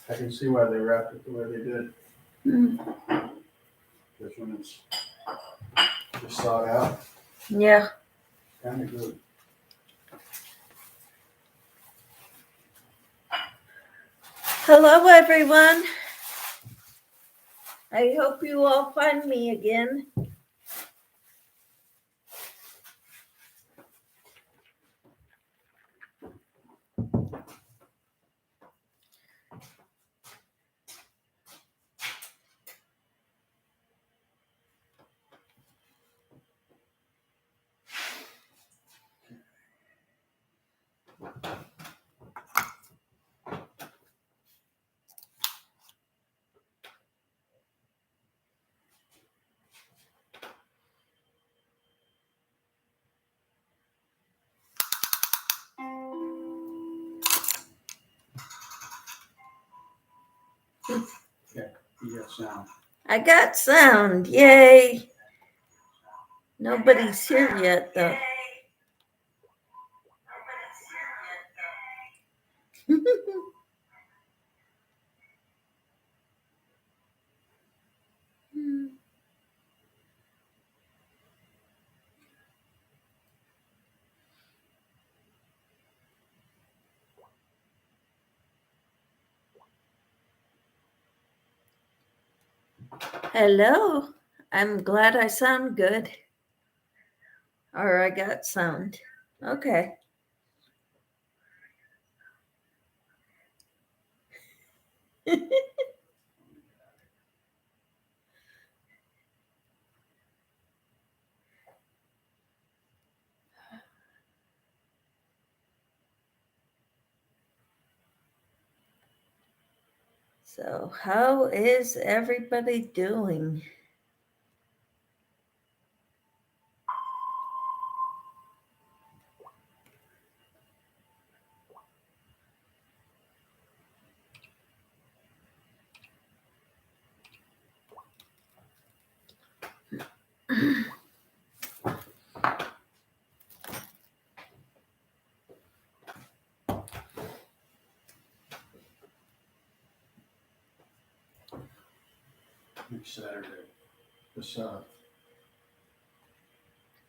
I can see why they wrapped it the way they did. Because when it's just thawed out, Yeah. kind of good. Hello, everyone. I hope you all find me again. Yeah, you got sound. I got sound. Yay. Nobody's here yet, though. Hello. I'm glad I sound good. Or I got sound. Okay. So, how is everybody doing? Next Saturday, the 7th,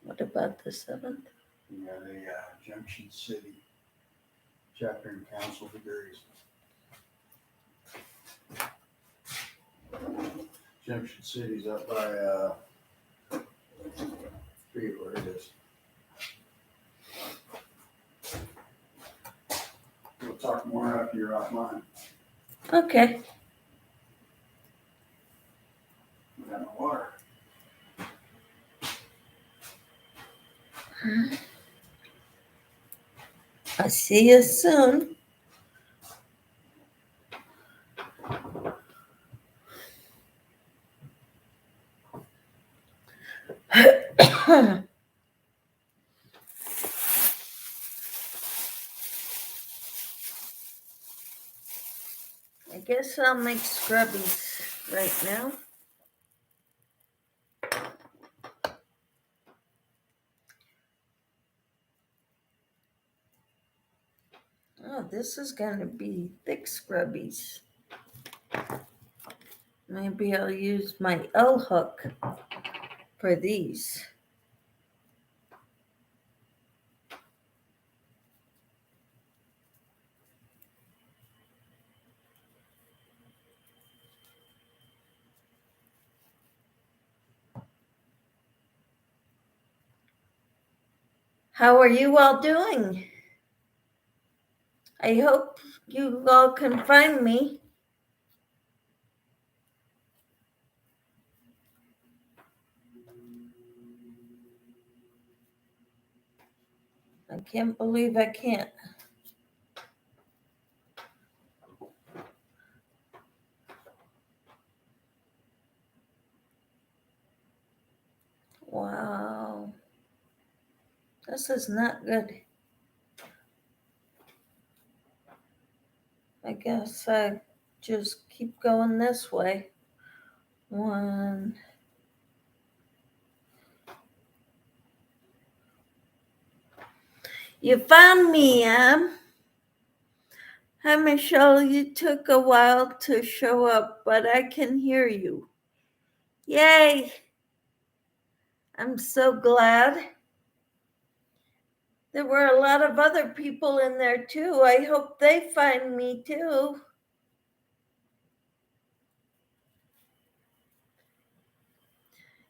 What about the 7th? we got a Junction City chapter and council degrees. Junction City's up by, I forget where it is. We'll talk more after you're offline. Okay. We got no water. I'll see you soon. I guess I'll make scrubbies right now. Oh, this is going to be thick scrubbies. Maybe I'll use my L hook for these. How are you all doing? I hope you all can find me. I can't believe I can't. Wow. This is not good. I guess I just keep going this way. 1. You found me, Hi, Michelle. You took a while to show up, but I can hear you. Yay! I'm so glad. There were a lot of other people in there too. I hope they find me too.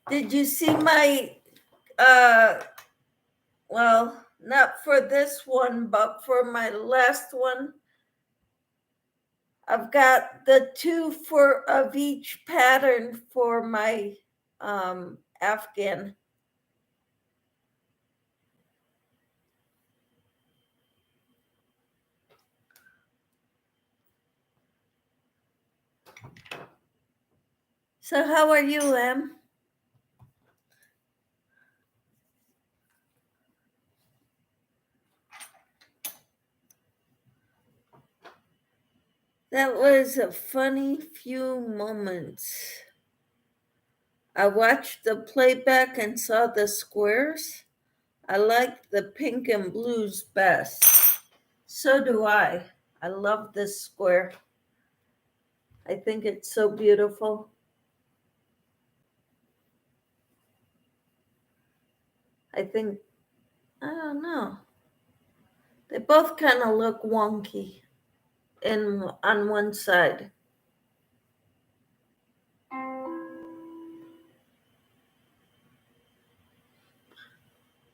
Did you see my, well, not for this one, but for my last one? I've got the two of each pattern for my Afghan. So how are you, Em? That was a funny few moments. I watched the playback and saw the squares. I like the pink and blues best. So do I. I love this square. I think it's so beautiful. I don't know. They both kind of look wonky on one side.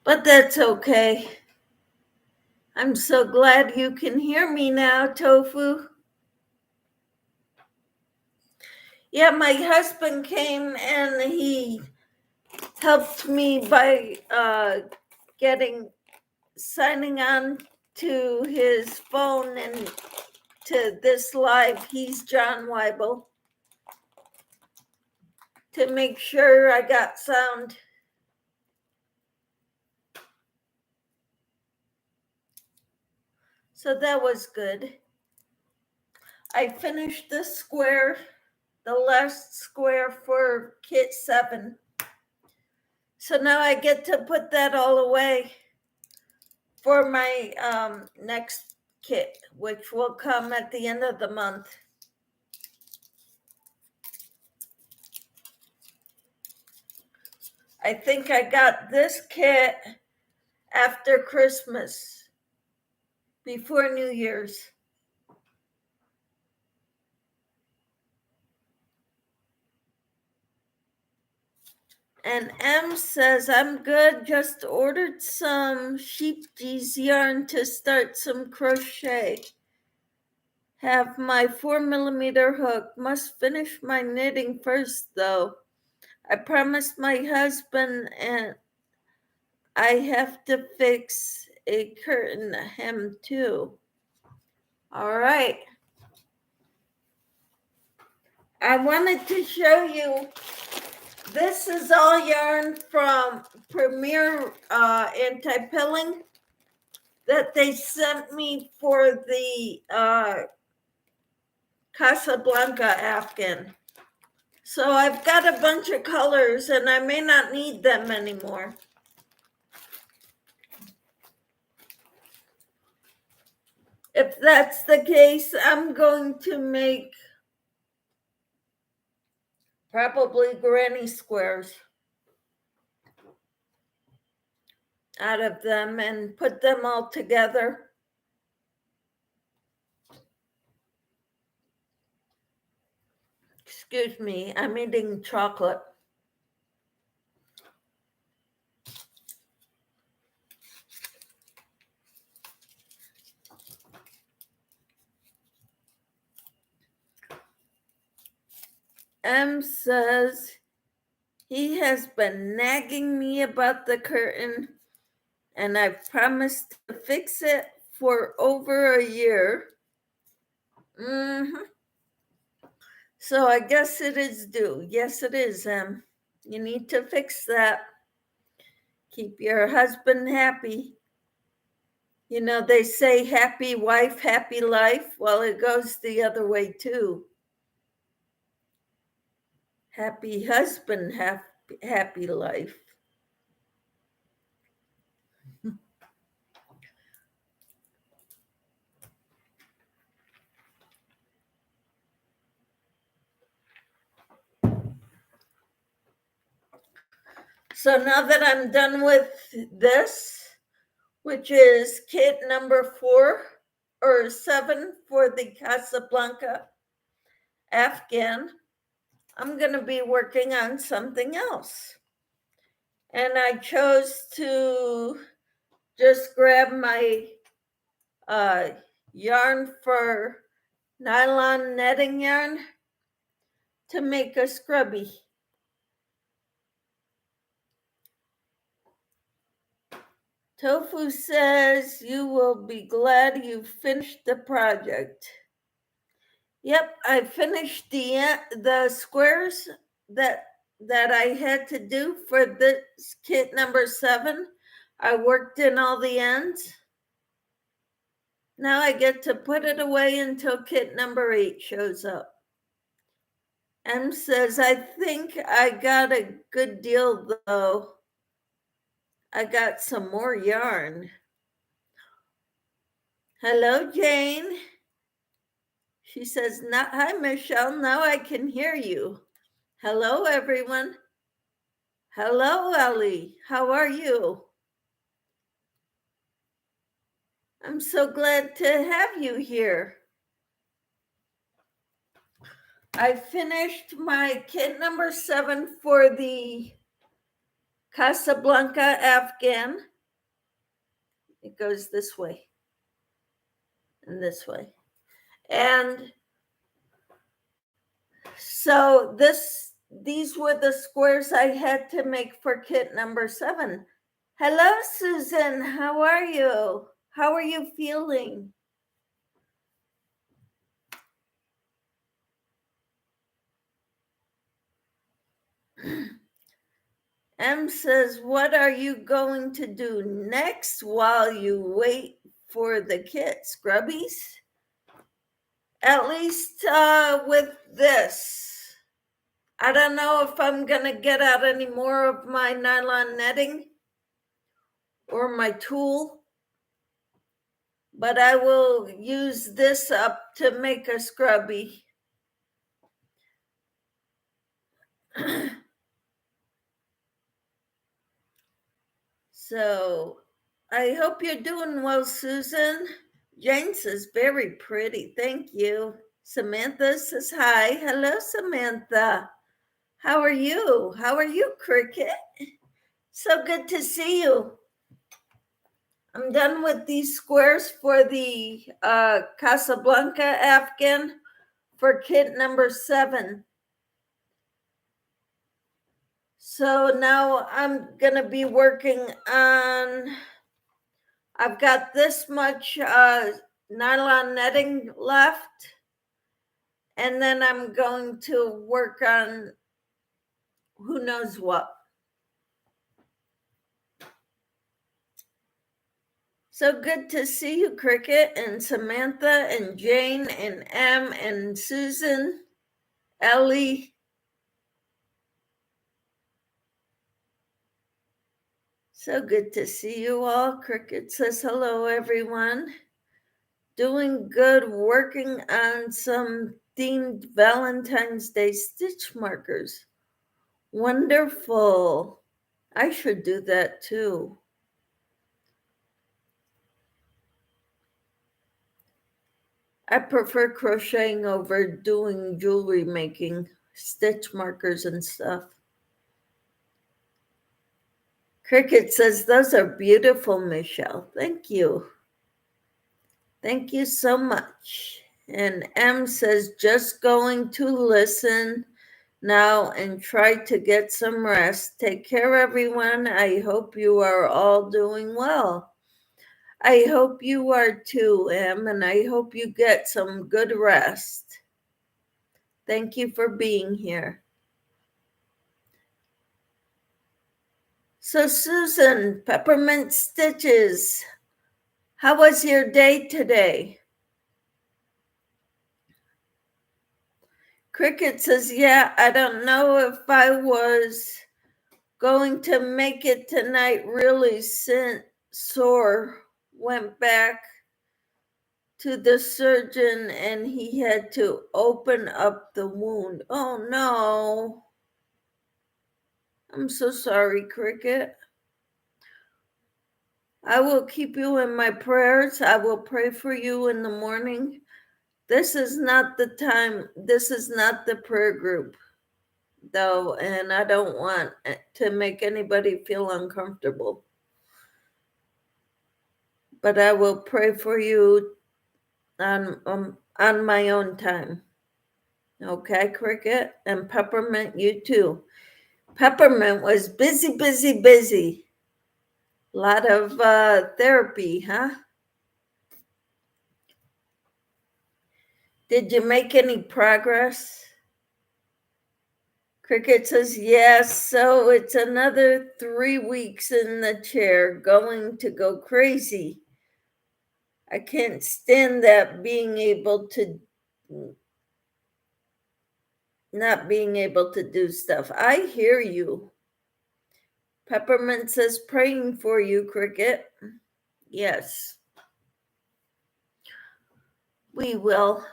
But that's okay. I'm so glad you can hear me now, Tofu. Yeah, my husband came and he helped me by signing on to his phone and to this live. He's John Weibel, to make sure I got sound. So that was good. I finished this square, the last square for kit 7. So now I get to put that all away for my next kit, which will come at the end of the month. I think I got this kit after Christmas, before New Year's. And M says, I'm good, just ordered some sheep geese yarn to start some crochet. Have my 4mm hook. Must finish my knitting first though. I promised my husband and I have to fix a curtain hem too. All right. I wanted to show you, this is all yarn from Premier Anti-Pilling that they sent me for the Casablanca Afghan. So I've got a bunch of colors and I may not need them anymore. If that's the case, I'm going to make probably granny squares out of them and put them all together. Excuse me, I'm eating chocolate. M says he has been nagging me about the curtain and I've promised to fix it for over a year. So I guess it is due. Yes, it is, Em. You need to fix that. Keep your husband happy. You know, they say happy wife, happy life. Well, it goes the other way too. Happy husband, happy life. So now that I'm done with this, which is kit number 4 or 7 for the Casablanca Afghan, I'm going to be working on something else. And I chose to just grab my yarn for nylon netting yarn to make a scrubby. Tofu says you will be glad you finished the project. Yep, I finished the squares that I had to do for this kit number 7. I worked in all the ends. Now I get to put it away until kit number 8 shows up. M says, I think I got a good deal though. I got some more yarn. Hello, Jane. She says, hi, Michelle. Now I can hear you. Hello, everyone. Hello, Ellie. How are you? I'm so glad to have you here. I finished my kit number 7 for the Casablanca Afghan. It goes this way and this way. And so these were the squares I had to make for kit number 7. Hello, Susan. How are you? How are you feeling? M says, what are you going to do next while you wait for the kit, scrubbies? At least with this. I don't know if I'm going to get out any more of my nylon netting or my tool, but I will use this up to make a scrubby. So I hope you're doing well, Susan. Jane says, very pretty. Thank you. Samantha says, hi. Hello, Samantha. How are you? How are you, Cricket? So good to see you. I'm done with these squares for the Casablanca Afghan for kit number 7. So now I'm going to be working on, I've got this much nylon netting left. And then I'm going to work on who knows what. So good to see you, Cricket, and Samantha, and Jane, and Em, and Susan, Ellie. So good to see you all. Cricket says hello, everyone. Doing good, working on some themed Valentine's Day stitch markers. Wonderful. I should do that too. I prefer crocheting over doing jewelry making, stitch markers and stuff. Cricket says, those are beautiful, Michelle. Thank you. Thank you so much. And M says, just going to listen now and try to get some rest. Take care, everyone. I hope you are all doing well. I hope you are too, Em, and I hope you get some good rest. Thank you for being here. So, Susan, Peppermint Stitches, how was your day today? Cricket says, yeah, I don't know if I was going to make it tonight. Really sore. Went back to the surgeon and he had to open up the wound. Oh no. I'm so sorry, Cricket. I will keep you in my prayers. I will pray for you in the morning. This is not the time. This is not the prayer group, though, and I don't want to make anybody feel uncomfortable. But I will pray for you on my own time. Okay, Cricket? And Peppermint, you too. Peppermint was busy. A lot of therapy, huh? Did you make any progress? Cricket says, yes, so it's another 3 weeks in the chair, going to go crazy. I can't stand that not being able to do stuff. I hear you. Peppermint says, praying for you, Cricket. Yes, we will.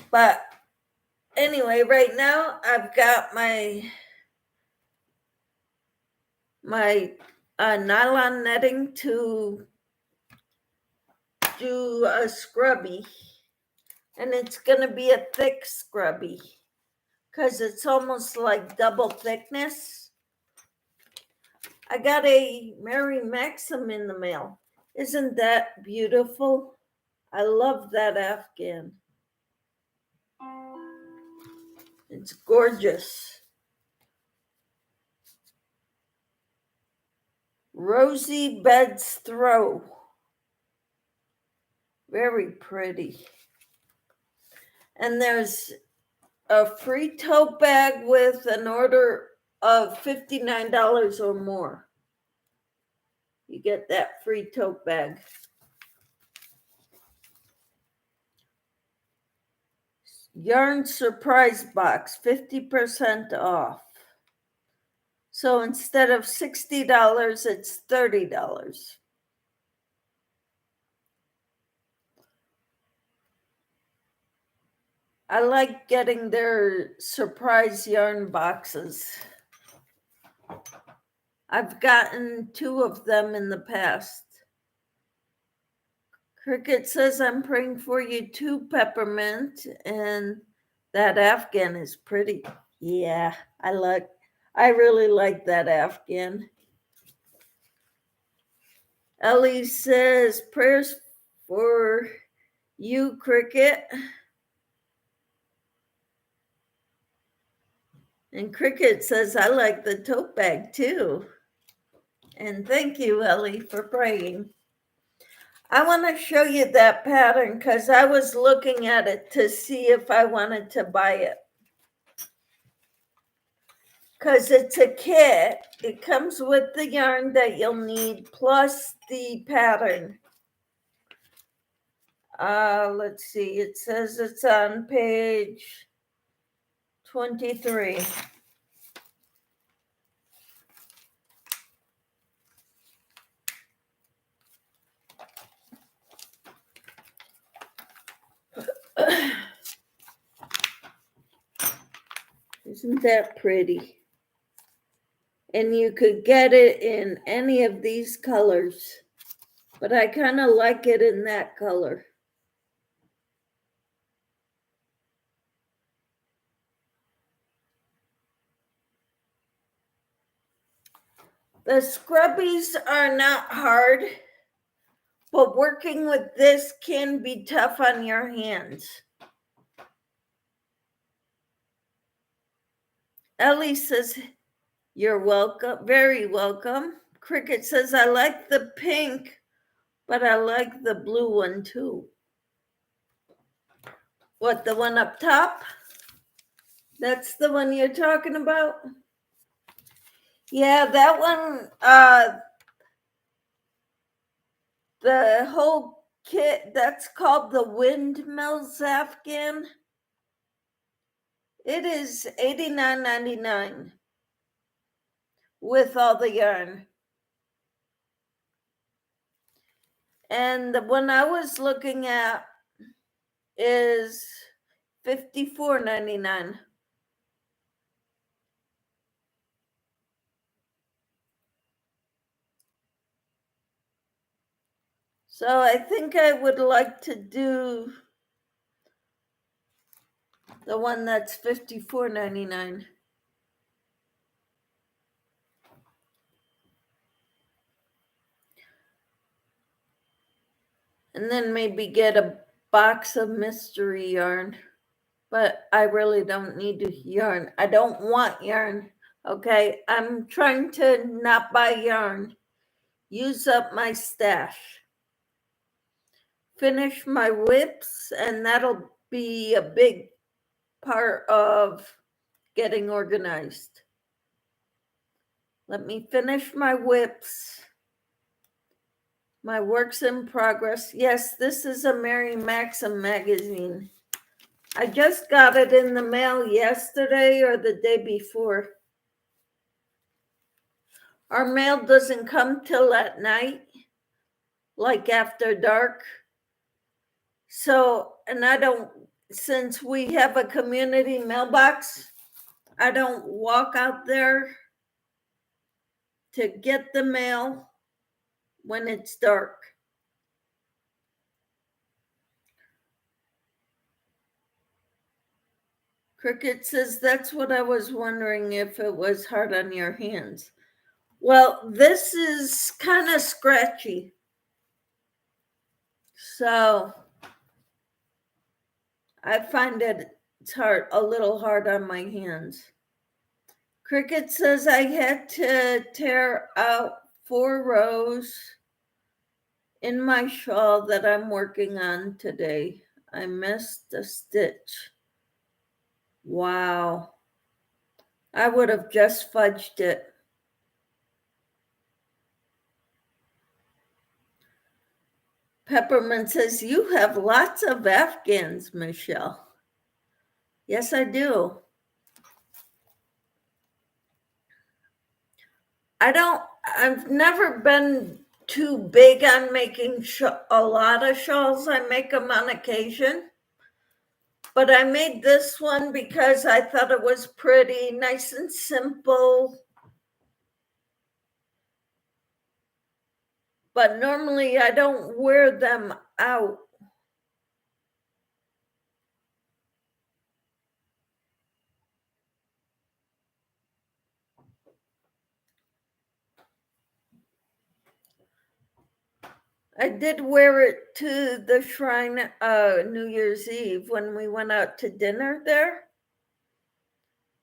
But anyway, right now I've got my nylon netting to do a scrubby, and it's going to be a thick scrubby because it's almost like double thickness. I got a Mary Maxim in the mail. Isn't that beautiful? I love that Afghan. It's gorgeous. Rosie Bed's Throw. Very pretty. And there's a free tote bag with an order of $59 or more. You get that free tote bag. Yarn surprise box, 50% off. So instead of $60, it's $30. I like getting their surprise yarn boxes. I've gotten 2 of them in the past. Cricket says, I'm praying for you too, Peppermint. And that Afghan is pretty. Yeah, I really like that Afghan. Ellie says, prayers for you, Cricket. And Cricket says, I like the tote bag too. And thank you, Ellie, for praying. I want to show you that pattern because I was looking at it to see if I wanted to buy it. Because it's a kit. It comes with the yarn that you'll need plus the pattern. Let's see. It says it's on page 23. Isn't that pretty? And you could get it in any of these colors, but I kind of like it in that color. The scrubbies are not hard, but working with this can be tough on your hands. Ellie says, you're welcome, very welcome. Cricket says, I like the pink, but I like the blue one too. What, the one up top? That's the one you're talking about? Yeah, that one, the whole kit, that's called the Windmills Afghan. It is $89.99 with all the yarn. And the one I was looking at is $54.99. So I think I would like to do the one that's $54.99. And then maybe get a box of mystery yarn. But I really don't need yarn. I don't want yarn. Okay, I'm trying to not buy yarn. Use up my stash. Finish my whips, and that'll be a big part of getting organized. Let me finish my whips. My works in progress. Yes, this is a Mary Maxim magazine. I just got it in the mail yesterday or the day before. Our mail doesn't come till at night, like after dark. So, and I don't, since we have a community mailbox, I don't walk out there to get the mail when it's dark. Cricket says, that's what I was wondering, if it was hard on your hands. Well, this is kind of scratchy. So I find it's a little hard on my hands. Cricket says I had to tear out 4 rows in my shawl that I'm working on today. I missed a stitch. Wow. I would have just fudged it. Peppermint says, you have lots of Afghans, Michelle. Yes, I do. I've never been too big on making a lot of shawls. I make them on occasion. But I made this one because I thought it was pretty, nice and simple. But normally I don't wear them out. I did wear it to the shrine New Year's Eve when we went out to dinner there.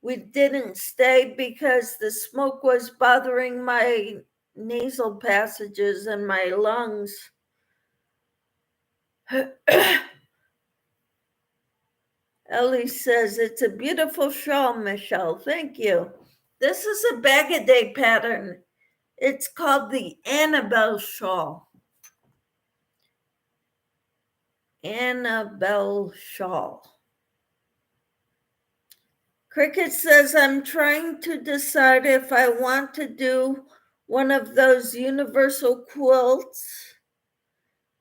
We didn't stay because the smoke was bothering my nasal passages and my lungs. Ellie says, it's a beautiful shawl, Michelle. Thank you. This is a bag-a-day pattern. It's called the Annabelle shawl. Annabelle shawl. Cricket says, I'm trying to decide if I want to do one of those universal quilts.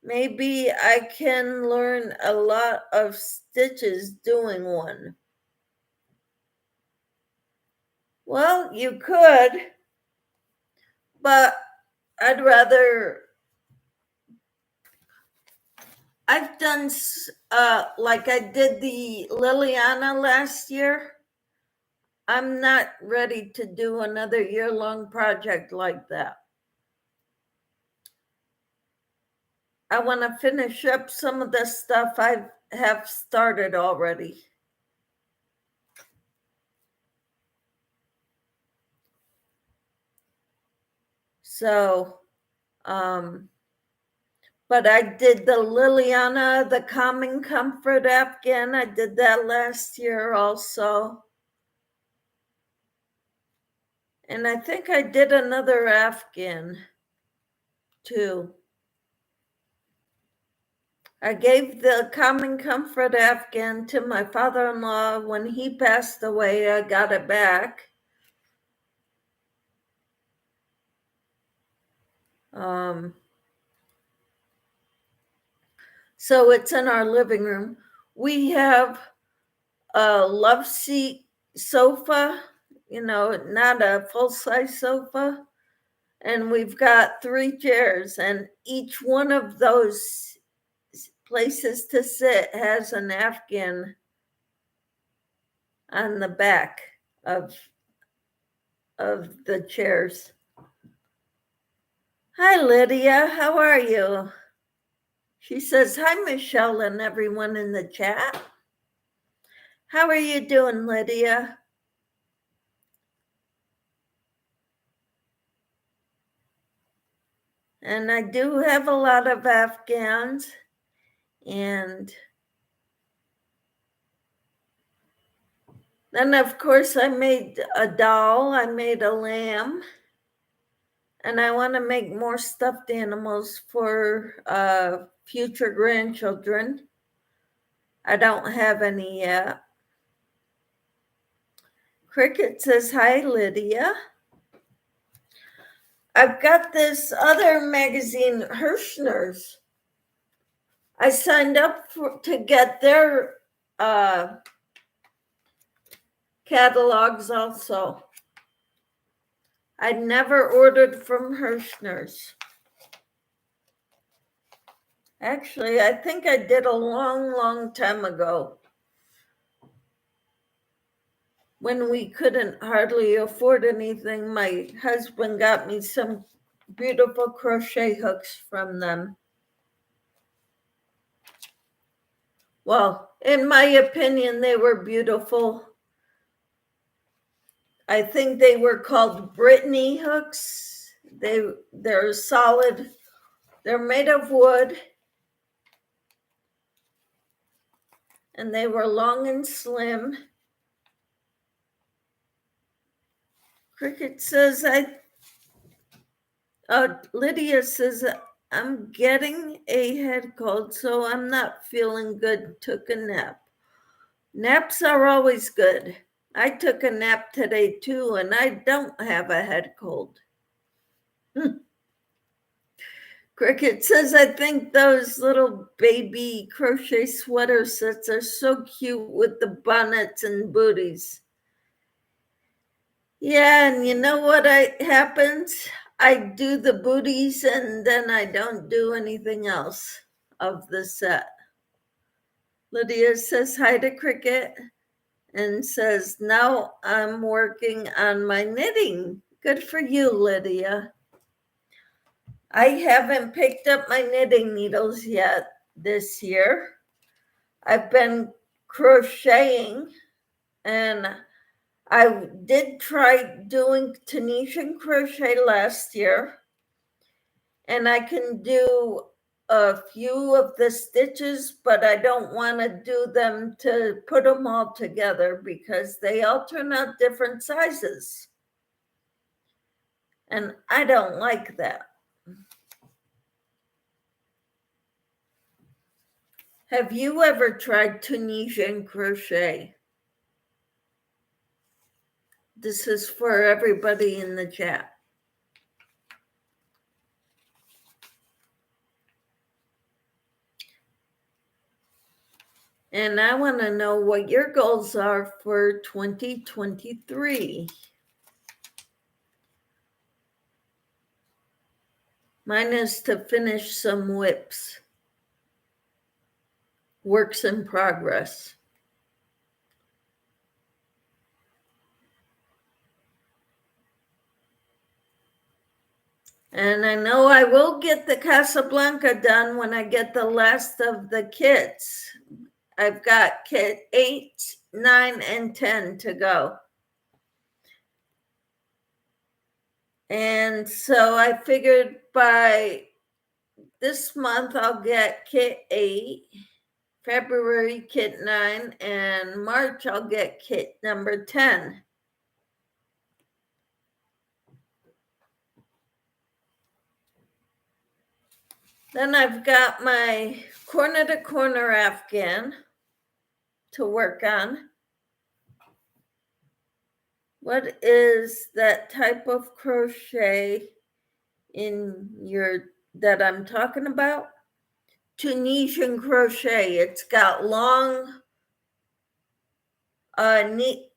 Maybe I can learn a lot of stitches doing one. Well, you could, but I've done, like I did the Liliana last year. I'm not ready to do another year-long project like that. I want to finish up some of the stuff I have started already. So, but I did the Liliana, the Calming Comfort Afghan. I did that last year also. And I think I did another Afghan too. I gave the Calming Comfort Afghan to my father-in-law. When he passed away, I got it back. So it's in our living room. We have a love seat sofa, not a full-size sofa. And we've got 3 chairs, and each one of those places to sit has an Afghan on the back of the chairs. Hi, Lydia. How are you? She says, hi, Michelle and everyone in the chat. How are you doing, Lydia? And I do have a lot of Afghans. And then, of course, I made a doll. I made a lamb. And I want to make more stuffed animals for future grandchildren. I don't have any yet. Cricket says, hi, Lydia. I've got this other magazine, Hirschner's. I signed up to get their catalogs also. I'd never ordered from Hirschner's. Actually, I think I did a long time ago when we couldn't hardly afford anything. My husband got me some beautiful crochet hooks from them. Well, in my opinion, they were beautiful. I think they were called Brittany hooks. They're solid. They're made of wood. And they were long and slim. Cricket says, Lydia says, I'm getting a head cold, so I'm not feeling good. Took a nap. Naps are always good. I took a nap today too, and I don't have a head cold. Cricket says, I think those little baby crochet sweater sets are so cute with the bonnets and booties. Yeah, and you know what happens? I do the booties and then I don't do anything else of the set. Lydia says hi to Cricket and says, now I'm working on my knitting. Good for you, Lydia. I haven't picked up my knitting needles yet this year. I've been crocheting, and I did try doing Tunisian crochet last year, and I can do a few of the stitches, but I don't want to do them to put them all together because they all turn out different sizes. And I don't like that. Have you ever tried Tunisian crochet? This is for everybody in the chat. And I want to know what your goals are for 2023. Mine is to finish some whips. Works in progress. And I know I will get the Casablanca done when I get the last of the kits. I've got kit 8, 9, and 10 to go. And so I figured by this month I'll get kit 8, February kit 9, and March I'll get kit number 10. Then I've got my corner to corner Afghan to work on. What is that type of crochet that I'm talking about? Tunisian crochet. It's got long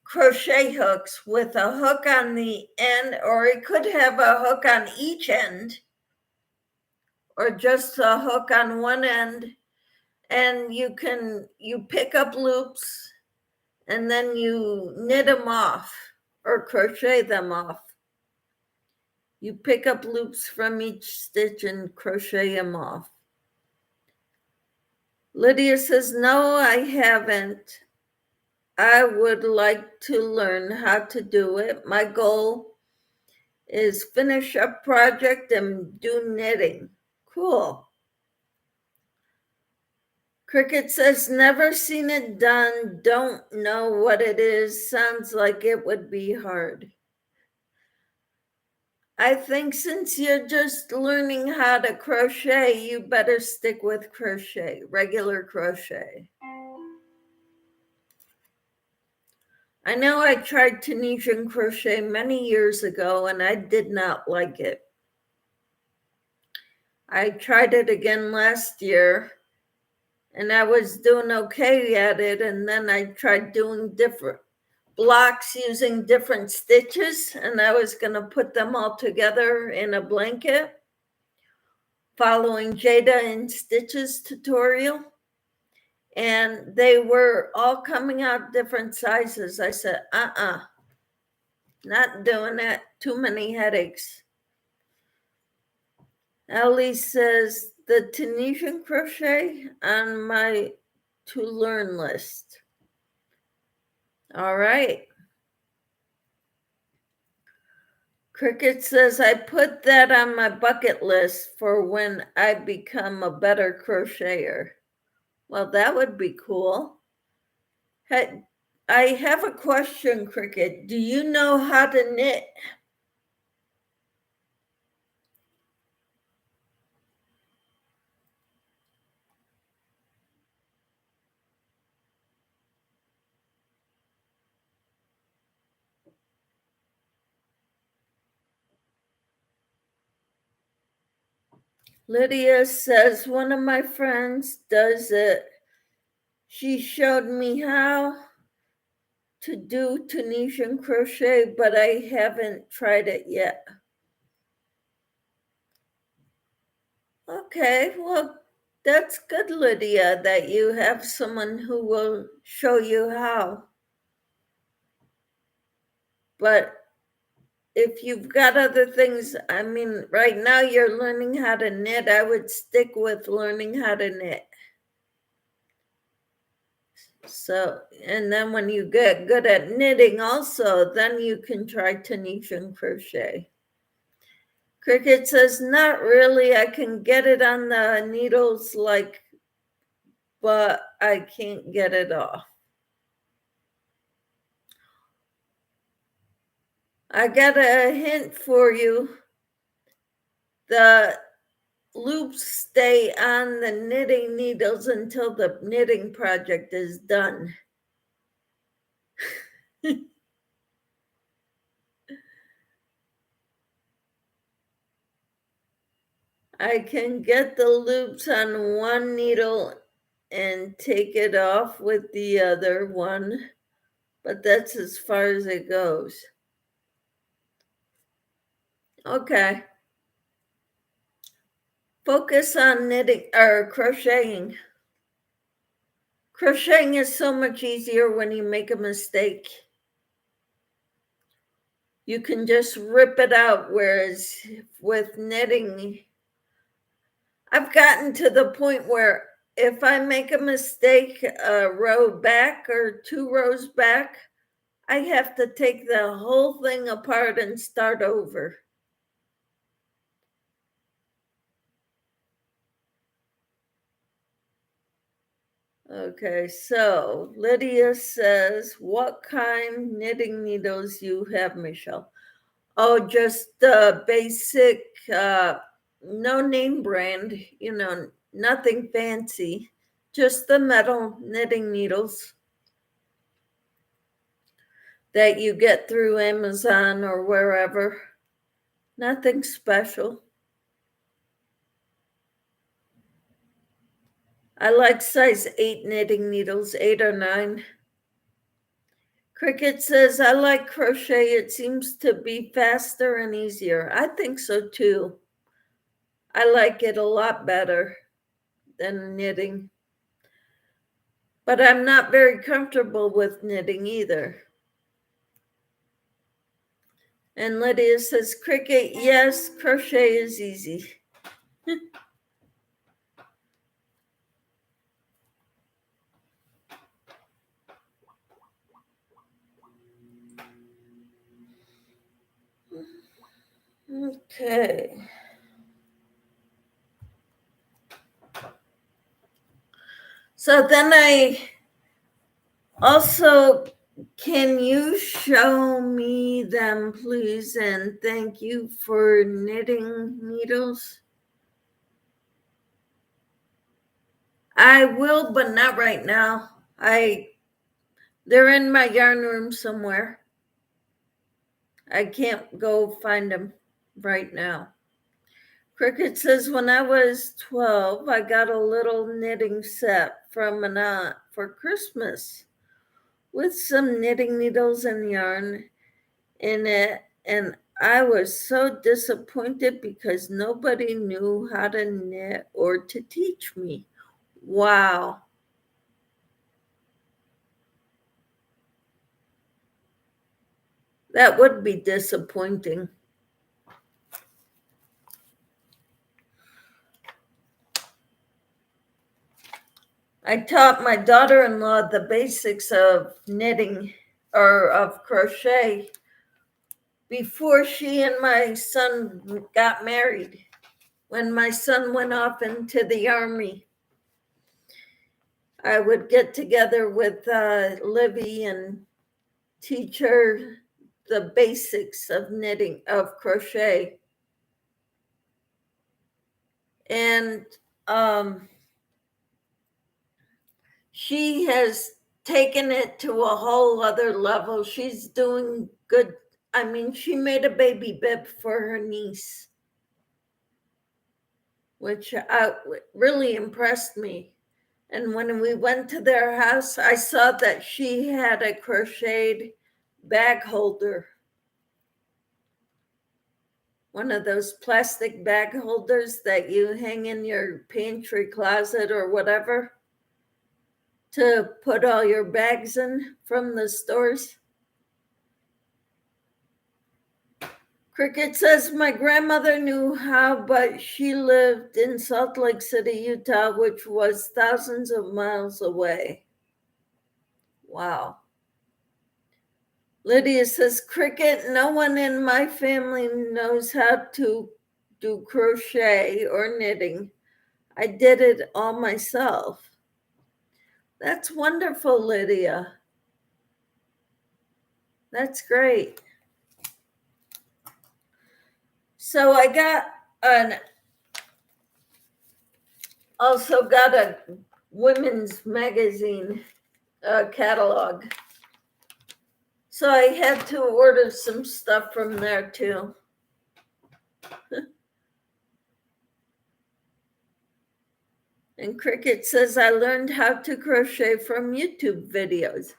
crochet hooks with a hook on the end, or it could have a hook on each end, or just a hook on one end, and you pick up loops and then you knit them off or crochet them off. You pick up loops from each stitch and crochet them off. Lydia says, no, I haven't. I would like to learn how to do it. My goal is finish a project and do knitting. Cool. Cricket says, never seen it done, don't know what it is. Sounds like it would be hard. I think since you're just learning how to crochet, you better stick with crochet, regular crochet. I know I tried Tunisian crochet many years ago and I did not like it. I tried it again last year and I was doing okay at it, and then I tried doing different blocks using different stitches, and I was going to put them all together in a blanket following Jada in Stitches tutorial, and they were all coming out different sizes. I said, not doing it, too many headaches. Ellie says, the Tunisian crochet on my to learn list. All right. Cricket says, I put that on my bucket list for when I become a better crocheter. Well, that would be cool. Hey, I have a question, Cricket. Do you know how to knit? Lydia says, one of my friends does it. She showed me how to do Tunisian crochet, but I haven't tried it yet. Okay, well, that's good, Lydia, that you have someone who will show you how. But if you've got other things, I mean, right now you're learning how to knit, I would stick with learning how to knit. So, and then when you get good at knitting also, then you can try Tunisian crochet. Cricket says, not really. I can get it on the needles, but I can't get it off. I got a hint for you. The loops stay on the knitting needles until the knitting project is done. I can get the loops on one needle and take it off with the other one, but that's as far as it goes. Okay. Focus on knitting or crocheting. Crocheting is so much easier when you make a mistake. You can just rip it out, whereas with knitting, I've gotten to the point where if I make a mistake a row back or 2 rows back, I have to take the whole thing apart and start over. Okay, so Lydia says, what kind knitting needles you have, Michelle? Oh, just basic, no name brand, nothing fancy, just the metal knitting needles that you get through Amazon or wherever. Nothing special. I like size 8 knitting needles, 8 or 9. Cricket says, I like crochet. It seems to be faster and easier. I think so too. I like it a lot better than knitting. But I'm not very comfortable with knitting either. And Lydia says, Cricket, yes, crochet is easy. Okay. So then I also, can you show me them, please? And thank you for knitting needles. I will, but not right now. They're in my yarn room somewhere. I can't go find them right now. Cricket says, when I was 12, I got a little knitting set from an aunt for Christmas with some knitting needles and yarn in it. And I was so disappointed because nobody knew how to knit or to teach me. Wow. That would be disappointing. I taught my daughter-in-law the basics of knitting or of crochet before she and my son got married. When my son went off into the army, I would get together with Livy and teach her the basics of knitting, of crochet. And she has taken it to a whole other level. She's doing good. I mean, she made a baby bib for her niece, which really impressed me. And when we went to their house, I saw that she had a crocheted bag holder, one of those plastic bag holders that you hang in your pantry closet or whatever to put all your bags in from the stores. Cricket says, my grandmother knew how, but she lived in Salt Lake City, Utah, which was thousands of miles away. Wow. Lydia says, Cricket, no one in my family knows how to do crochet or knitting. I did it all myself. That's wonderful, Lydia. That's great. So I also got a women's magazine catalog. So I had to order some stuff from there too. And Cricket says, I learned how to crochet from YouTube videos.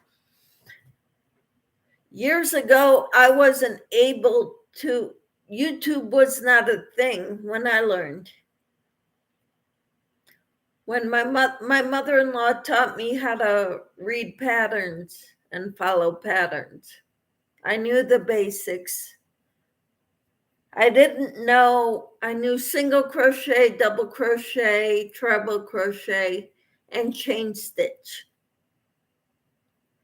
Years ago, I wasn't able to, YouTube was not a thing when I learned. When my mother-in-law taught me how to read patterns and follow patterns, I knew the basics. I knew single crochet, double crochet, treble crochet, and chain stitch.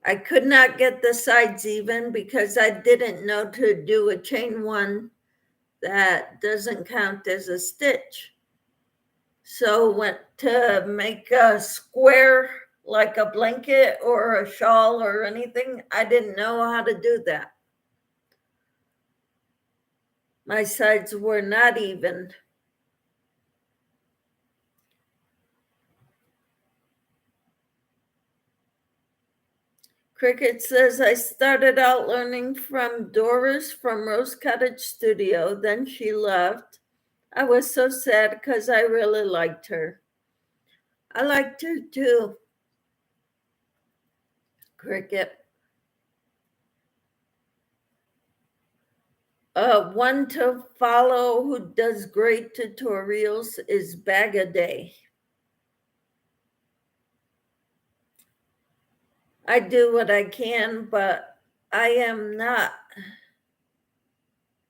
I could not get the sides even because I didn't know to do a chain one that doesn't count as a stitch. So went to make a square like a blanket or a shawl or anything. I didn't know how to do that. My sides were not even. Cricket says, I started out learning from Doris from Rose Cottage Studio. Then she left. I was so sad because I really liked her. I liked her too. Cricket. One to follow who does great tutorials is Bag a Day. I do what I can, but I am not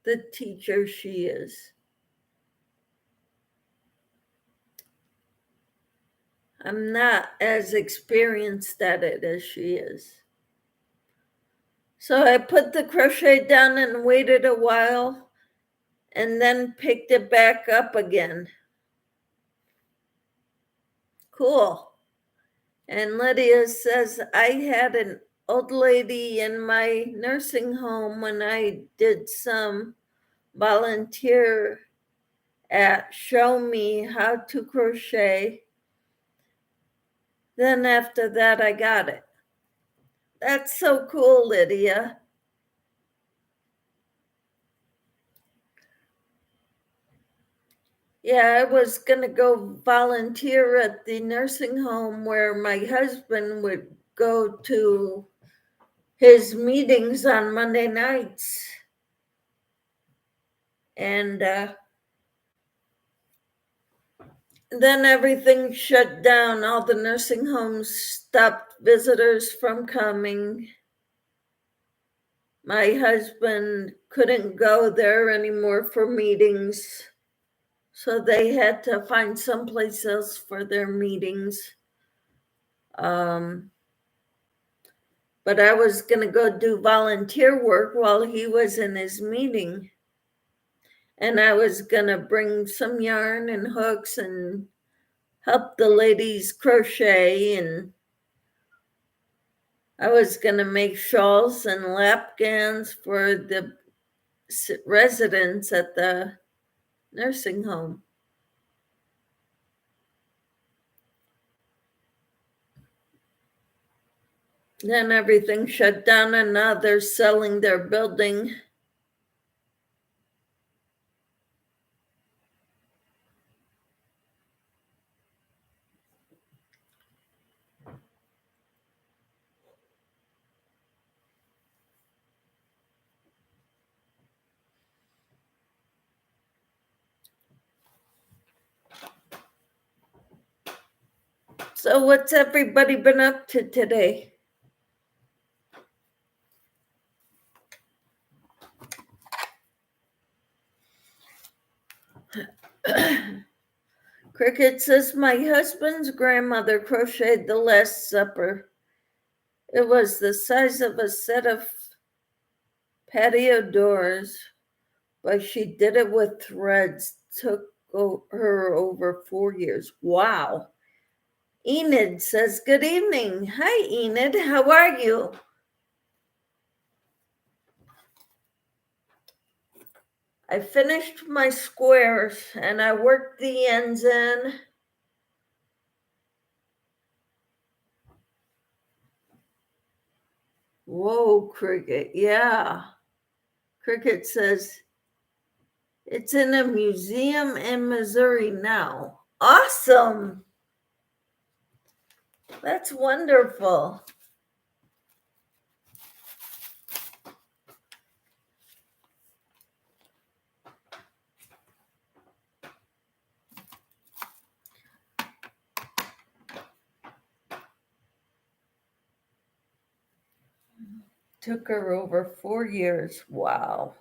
the teacher she is. I'm not as experienced at it as she is. So I put the crochet down and waited a while and then picked it back up again. Cool. And Lydia says, I had an old lady in my nursing home when I did some volunteer at Show Me How to Crochet. Then after that, I got it. That's so cool, Lydia. Yeah, I was going to go volunteer at the nursing home where my husband would go to his meetings on Monday nights. And then everything shut down. All the nursing homes stopped visitors from coming. My husband couldn't go there anymore for meetings. So they had to find someplace else for their meetings. But I was going to go do volunteer work while he was in his meeting. And I was going to bring some yarn and hooks and help the ladies crochet. And I was going to make shawls and lap gowns for the residents at the nursing home. Then everything shut down and now they're selling their building. So what's everybody been up to today? Cricket says, my husband's grandmother crocheted the Last Supper. It was the size of a set of patio doors, but she did it with threads. Took her over 4 years. Wow. Enid says, good evening. Hi, Enid. How are you? I finished my squares and I worked the ends in. Whoa, Cricket. Yeah. Cricket says, it's in a museum in Missouri now. Awesome. That's wonderful. Took her over 4 years. Wow.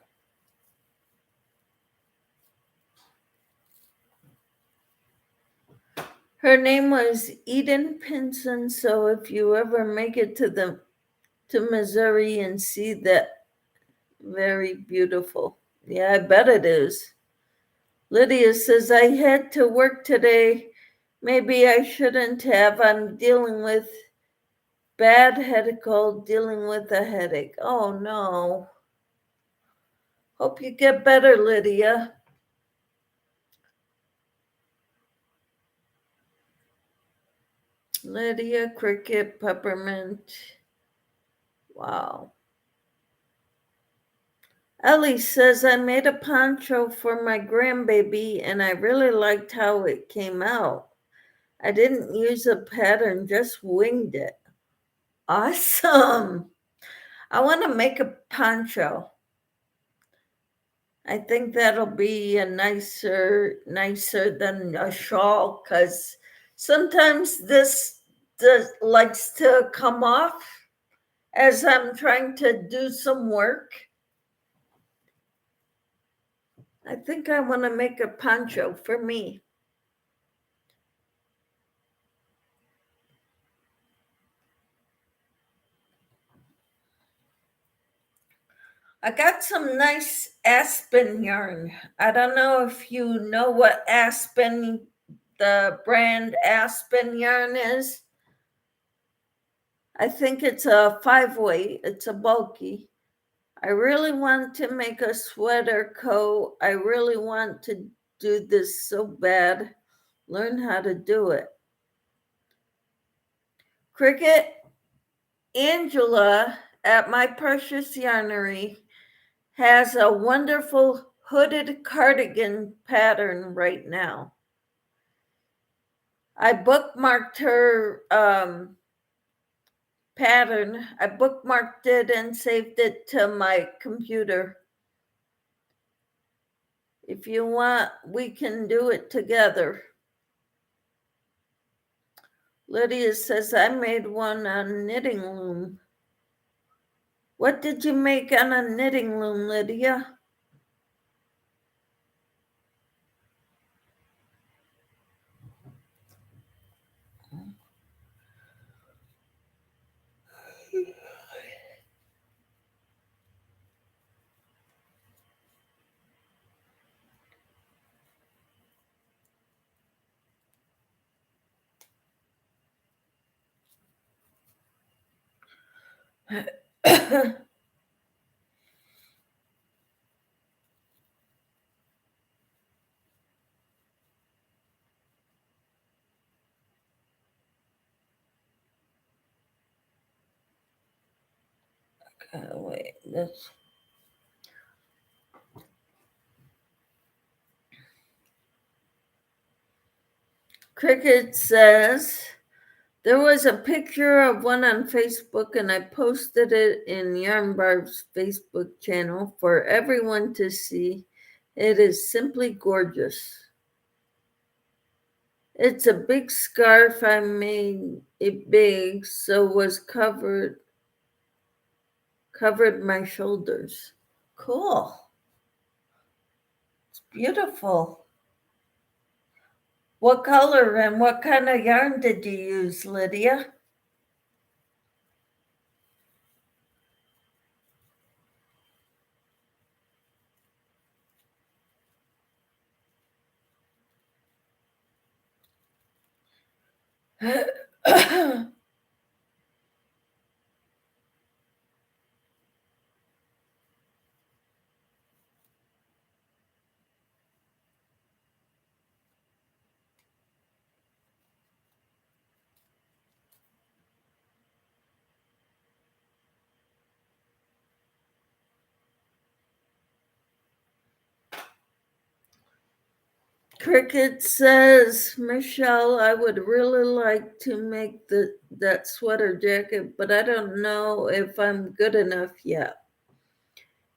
Her name was Eden Pinson. So if you ever make it to Missouri and see that, very beautiful. Yeah, I bet it is. Lydia says, I had to work today. Maybe I shouldn't have. I'm dealing with bad head cold, dealing with a headache. Oh no. Hope you get better, Lydia. Lydia, Cricket, Peppermint. Wow. Ellie says, I made a poncho for my grandbaby and I really liked how it came out. I didn't use a pattern, just winged it. Awesome. I want to make a poncho. I think that'll be a nicer than a shawl, because sometimes this likes to come off as I'm trying to do some work. I think I want to make a poncho for me. I got some nice aspen yarn. I don't know if you know what aspen, the brand aspen yarn is. I think it's a 5-weight. It's a bulky. I really want to make a sweater coat. I really want to do this so bad. Learn how to do it. Cricket, Angela at My Precious Yarnery has a wonderful hooded cardigan pattern right now. I bookmarked her pattern. I bookmarked it and saved it to my computer. If you want, we can do it together. Lydia says, I made one on knitting loom. What did you make on a knitting loom, Lydia? Wait, this. Cricket says, there was a picture of one on Facebook and I posted it in Yarn Barb's Facebook channel for everyone to see. It is simply gorgeous. It's a big scarf. I made it big so it was covered my shoulders. Cool. It's beautiful. What color and what kind of yarn did you use, Lydia? Cricket says, Michelle, I would really like to make that sweater jacket, but I don't know if I'm good enough yet.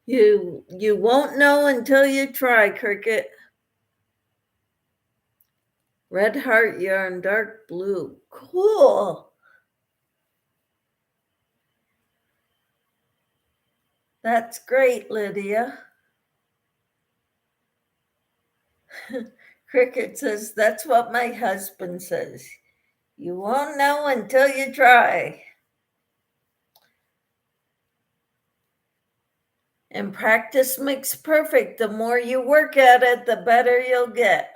You won't know until you try, Cricket. Red heart yarn, dark blue. Cool. That's great, Lydia. Cricket says, that's what my husband says. You won't know until you try. And practice makes perfect. The more you work at it, the better you'll get.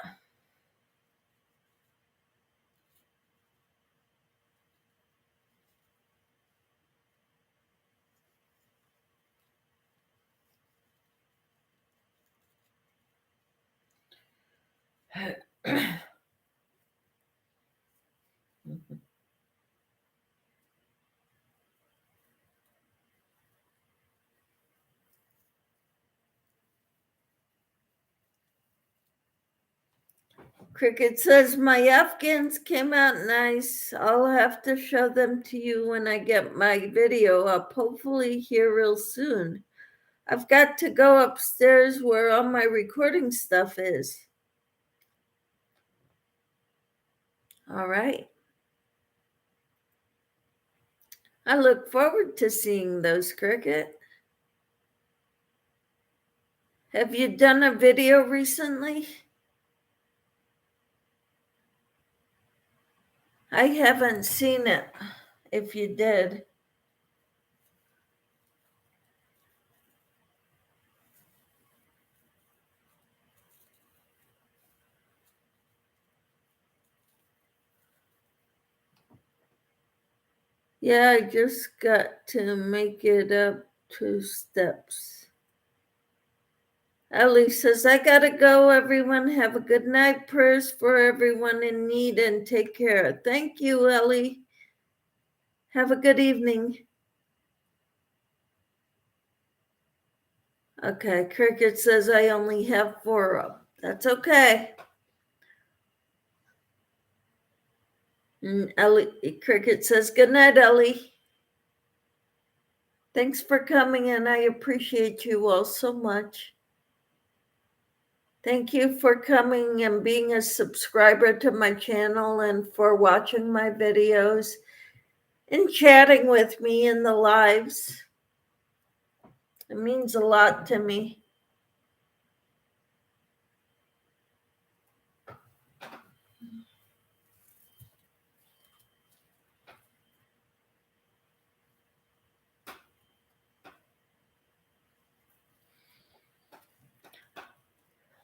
Cricket says, my Afghans came out nice. I'll have to show them to you when I get my video up, hopefully here real soon. I've got to go upstairs where all my recording stuff is. All right. I look forward to seeing those, Cricket. Have you done a video recently? I haven't seen it, if you did. Yeah, I just got to make it up 2 steps. Ellie says, I gotta go, everyone. Have a good night. Prayers for everyone in need and take care. Thank you, Ellie. Have a good evening. Okay, Cricket says I only have 4 up. That's okay. And Ellie, Cricket says, good night, Ellie. Thanks for coming, and I appreciate you all so much. Thank you for coming and being a subscriber to my channel and for watching my videos and chatting with me in the lives. It means a lot to me.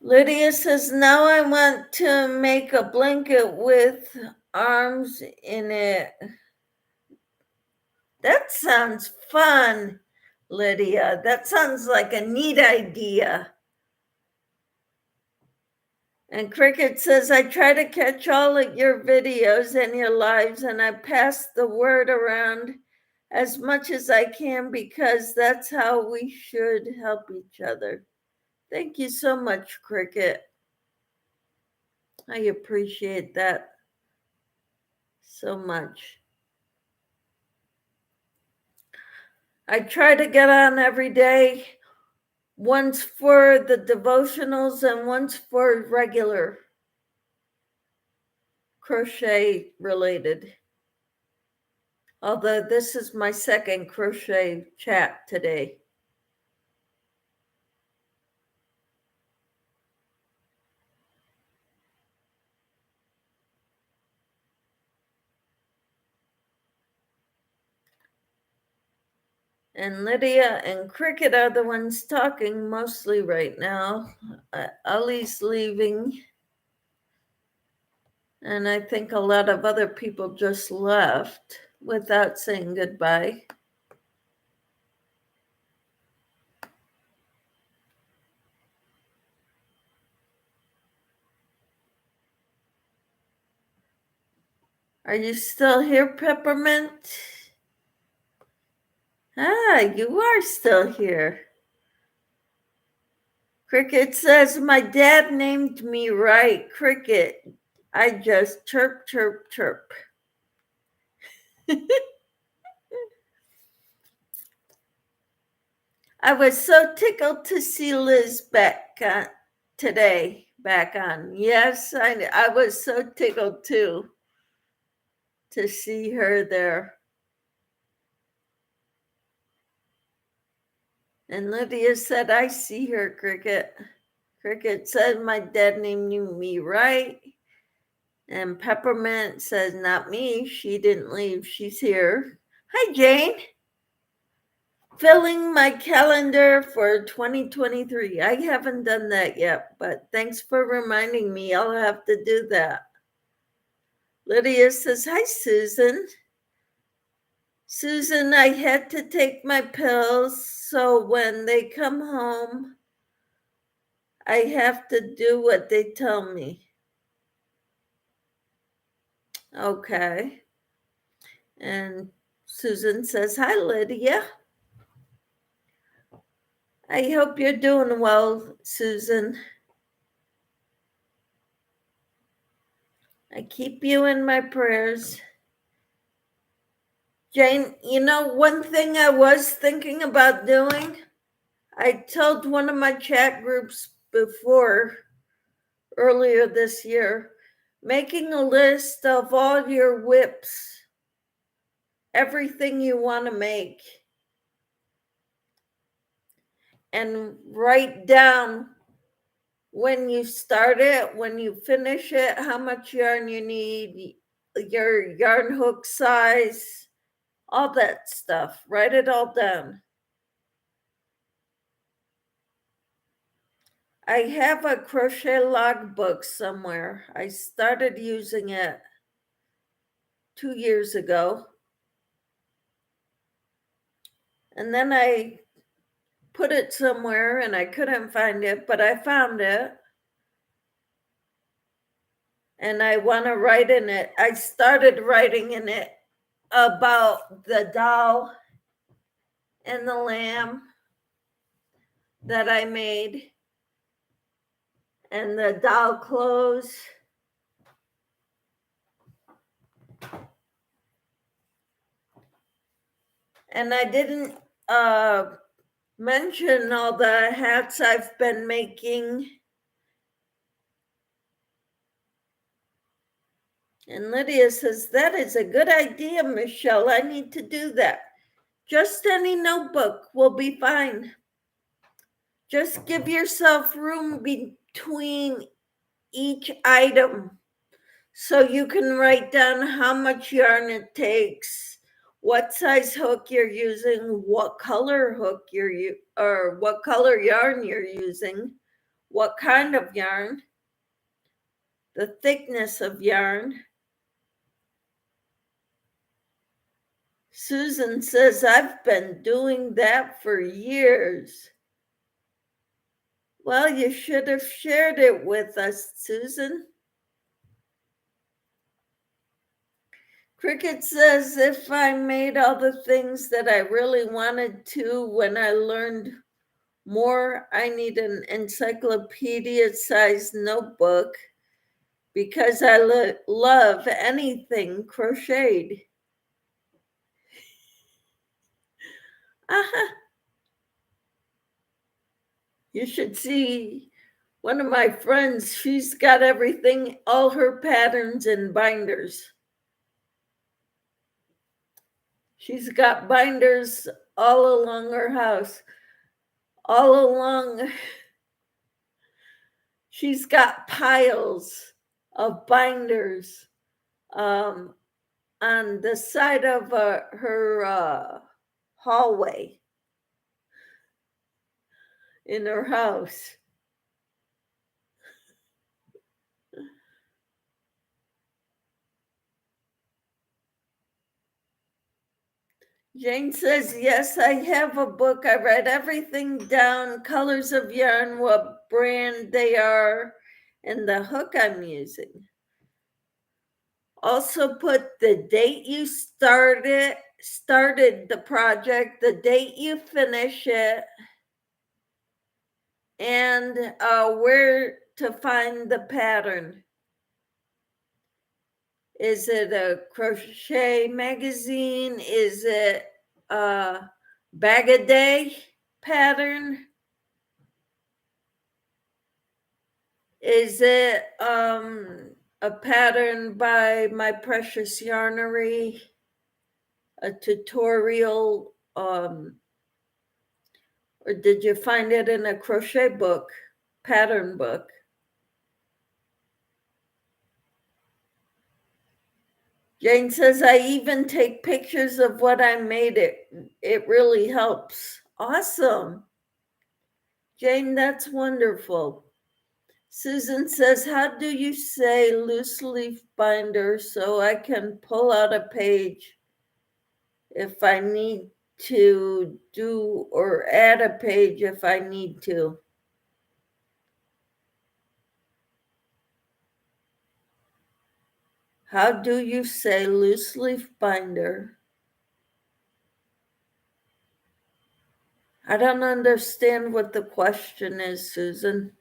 Lydia says, now I want to make a blanket with arms in it. That sounds fun, Lydia. That sounds like a neat idea. And Cricket says, I try to catch all of your videos and your lives, and I pass the word around as much as I can because that's how we should help each other. Thank you so much, Cricket. I appreciate that so much. I try to get on every day, once for the devotionals and once for regular crochet related. Although this is my second crochet chat today. And Lydia and Cricket are the ones talking mostly right now. Ali's leaving. And I think a lot of other people just left without saying goodbye. Are you still here, Peppermint? Ah, you are still here. Cricket says, my dad named me right, Cricket. I just chirp, chirp, chirp. I was so tickled to see Liz back today, back on. Yes, I was so tickled too to see her there. And Lydia said, I see her, Cricket. Cricket said, my dad named me right. And Peppermint says, not me. She didn't leave. She's here. Hi, Jane. Filling my calendar for 2023. I haven't done that yet, but thanks for reminding me. I'll have to do that. Lydia says, hi, Susan. Susan, I had to take my pills, so when they come home, I have to do what they tell me. Okay. And Susan says, hi, Lydia. I hope you're doing well, Susan. I keep you in my prayers. Jane, you know, one thing I was thinking about doing, I told one of my chat groups earlier this year, making a list of all your whips, everything you want to make, and write down when you start it, when you finish it, how much yarn you need, your yarn hook size, all that stuff. Write it all down. I have a crochet logbook somewhere. I started using it 2 years ago. And then I put it somewhere and I couldn't find it, but I found it. And I want to write in it. I started writing in it about the doll and the lamb that I made and the doll clothes. And I didn't mention all the hats I've been making. And Lydia says, that is a good idea, Michelle. I need to do that. Just any notebook will be fine. Just give yourself room between each item so you can write down how much yarn it takes, what size hook you're using, what color hook or what color yarn you're using, what kind of yarn, the thickness of yarn. Susan says, I've been doing that for years. Well, you should have shared it with us, Susan. Cricket says, if I made all the things that I really wanted to when I learned more, I need an encyclopedia-sized notebook because I love anything crocheted. You should see one of my friends. She's got everything, all her patterns in binders. She's got binders all along her house, all along. She's got piles of binders on the side of her hallway in her house. Jane says, yes, I have a book. I write everything down, colors of yarn, what brand they are, and the hook I'm using. Also put the date you started the project, the date you finish it, and where to find the pattern. Is it a crochet magazine? Is it a bag a day pattern? Is it a pattern by My Precious Yarnery? A tutorial? Or did you find it in a crochet book, pattern book? Jane says, I even take pictures of what I made. It really helps. Awesome. Jane, that's wonderful. Susan says, how do you say loose leaf binder so I can pull out a page if I need to do, or add a page if I need to? How do you say loose leaf binder? I don't understand what the question is, Susan.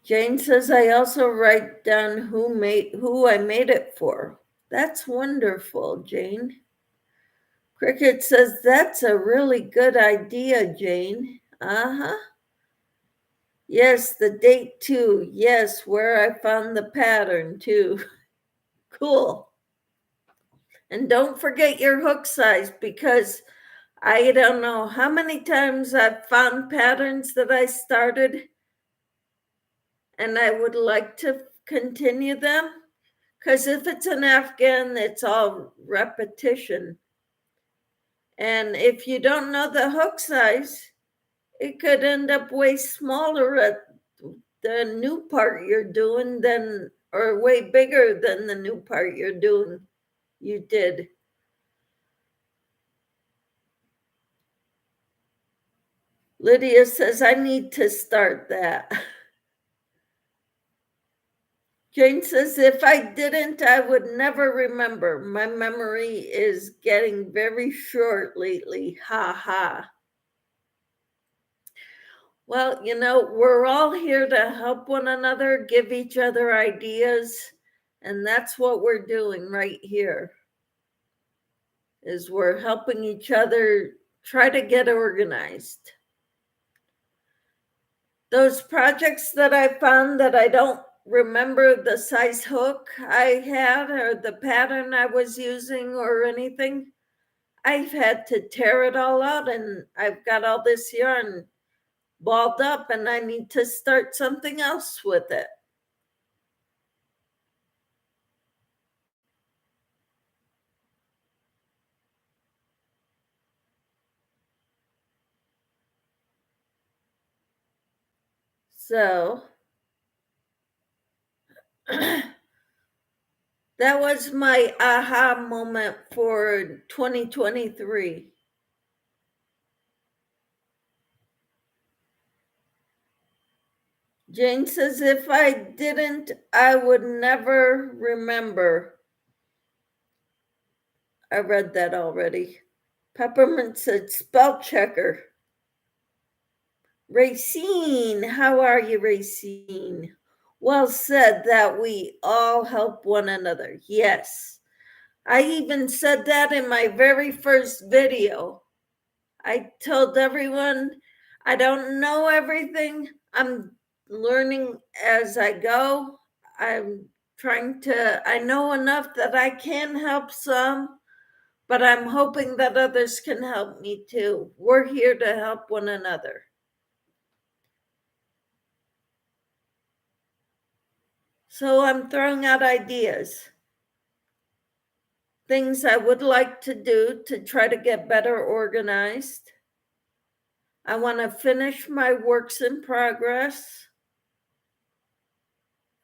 Jane says, I also write down who I made it for. That's wonderful, Jane. Cricket says, that's a really good idea, Jane. Uh-huh. Yes, the date too. Yes, where I found the pattern too. Cool. And don't forget your hook size, because I don't know how many times I've found patterns that I started and I would like to continue them. Because if it's an Afghan, it's all repetition. And if you don't know the hook size, it could end up way smaller at the new part you're doing than, or way bigger than the new part you're doing. You did. Lydia says, I need to start that. Jane says, if I didn't, I would never remember. My memory is getting very short lately. Ha ha. Well, we're all here to help one another, give each other ideas, and that's what we're doing right here. Is we're helping each other try to get organized. Those projects that I found that I don't remember the size hook I had or the pattern I was using or anything, I've had to tear it all out, and I've got all this yarn balled up and I need to start something else with it. So that was my aha moment for 2023. Jane says, if I didn't, I would never remember. I read that already. Peppermint said, spell checker. Racine, how are you, Racine? Well said, that we all help one another. Yes. I even said that in my very first video. I told everyone I don't know everything. I'm learning as I go. I know enough that I can help some, but I'm hoping that others can help me too. We're here to help one another. So I'm throwing out ideas, things I would like to do to try to get better organized. I want to finish my works in progress,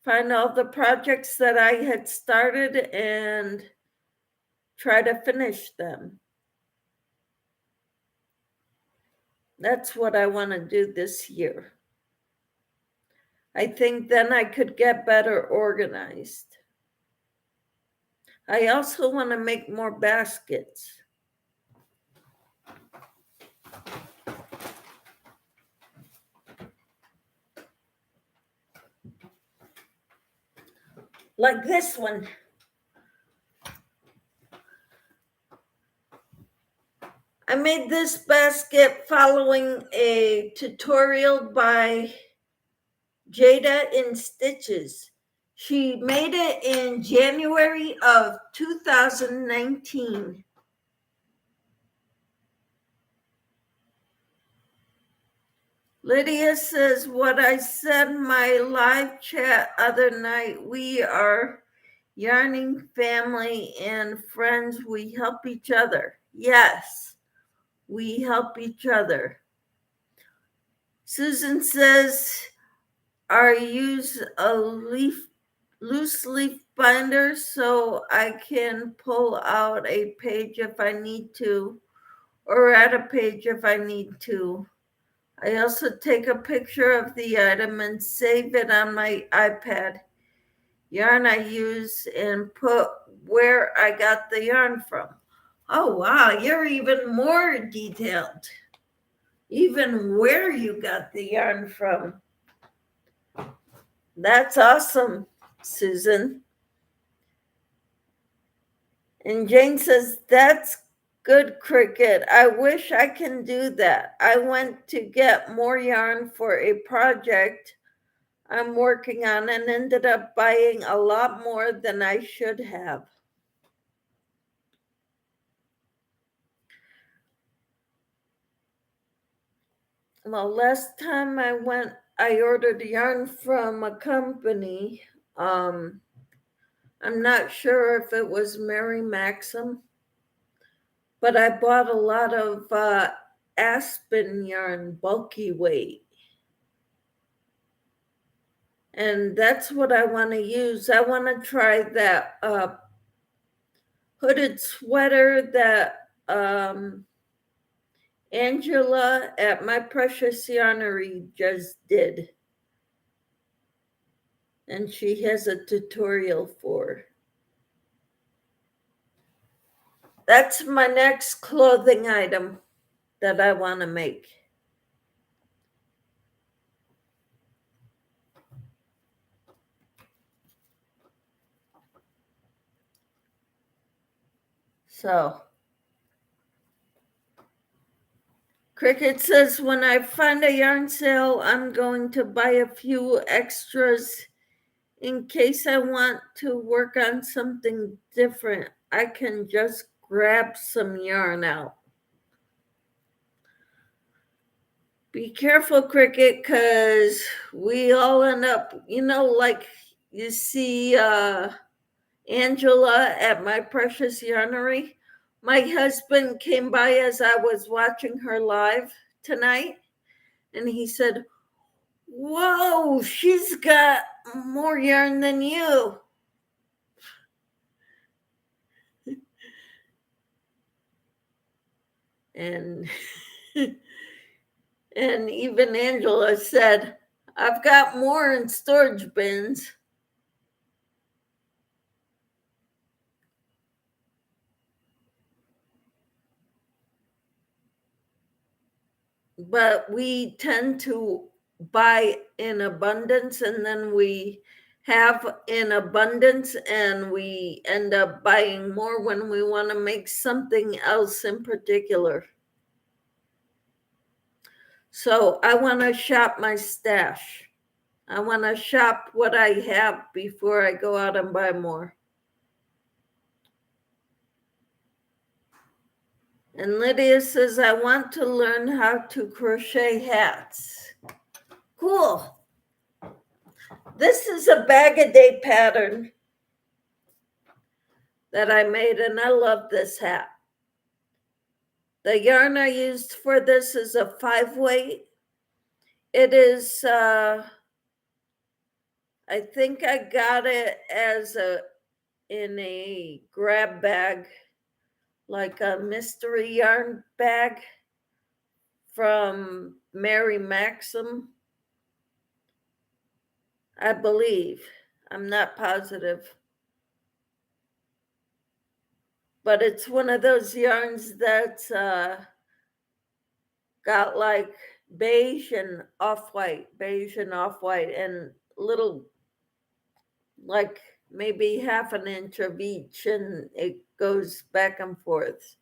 find all the projects that I had started and try to finish them. That's what I want to do this year. I think then I could get better organized. I also want to make more baskets. Like this one. I made this basket following a tutorial by Jada in Stitches. She made it in January of 2019. Lydia says, what I said in my live chat other night, we are yarning family and friends. We help each other. Yes, we help each other. Susan says, I use a loose leaf binder so I can pull out a page if I need to, or add a page if I need to. I also take a picture of the item and save it on my iPad. Yarn I use and put where I got the yarn from. Oh, wow, you're even more detailed. Even where you got the yarn from. That's awesome, Susan. And Jane says, that's Good, Cricket. I wish I can do that. I went to get more yarn for a project I'm working on and ended up buying a lot more than I should have. Well, last time I went, I ordered yarn from a company. I'm not sure if it was Mary Maxim, but I bought a lot of aspen yarn, bulky weight. And that's what I want to use. I want to try that hooded sweater that Angela at My Precious Yarnery just did. And she has a tutorial for. That's my next clothing item that I want to make. So, Cricket says, when I find a yarn sale, I'm going to buy a few extras in case I want to work on something different. I can just grab some yarn out. Be careful, Cricket, because we all end up, like you see Angela at My Precious Yarnery. My husband came by as I was watching her live tonight, and he said, "Whoa, she's got more yarn than you." And and even Angela said, "I've got more in storage bins." But we tend to buy in abundance, and then we have in abundance, and we end up buying more when we want to make something else in particular. So I want to shop my stash. I want to shop what I have before I go out and buy more. And Lydia says, I want to learn how to crochet hats. Cool. This is a bag-a-day pattern that I made, and I love this hat. The yarn I used for this is a 5-weight. It is, I think I got it in a grab bag, like a mystery yarn bag from Mary Maxim, I believe. I'm not positive. But it's one of those yarns that's got like beige and off-white, and little, like maybe half an inch of each, and it goes back and forth.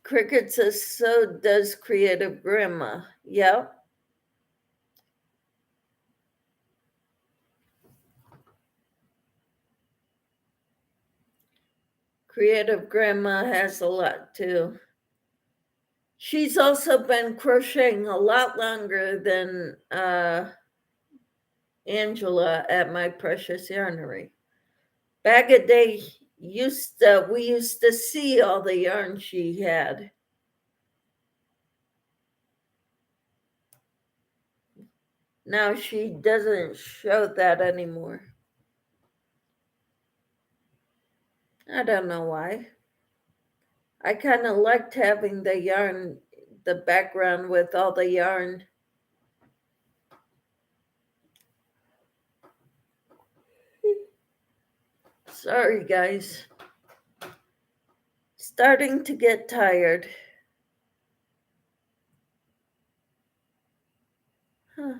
Cricket says, so does Creative Grandma. Yep. Creative Grandma has a lot too. She's also been crocheting a lot longer than Angela at My Precious Yarnery. Back a day we used to see all the yarn she had. Now she doesn't show that anymore. I don't know why. I kind of liked having the yarn, the background with all the yarn. Sorry, guys. Starting to get tired. Huh.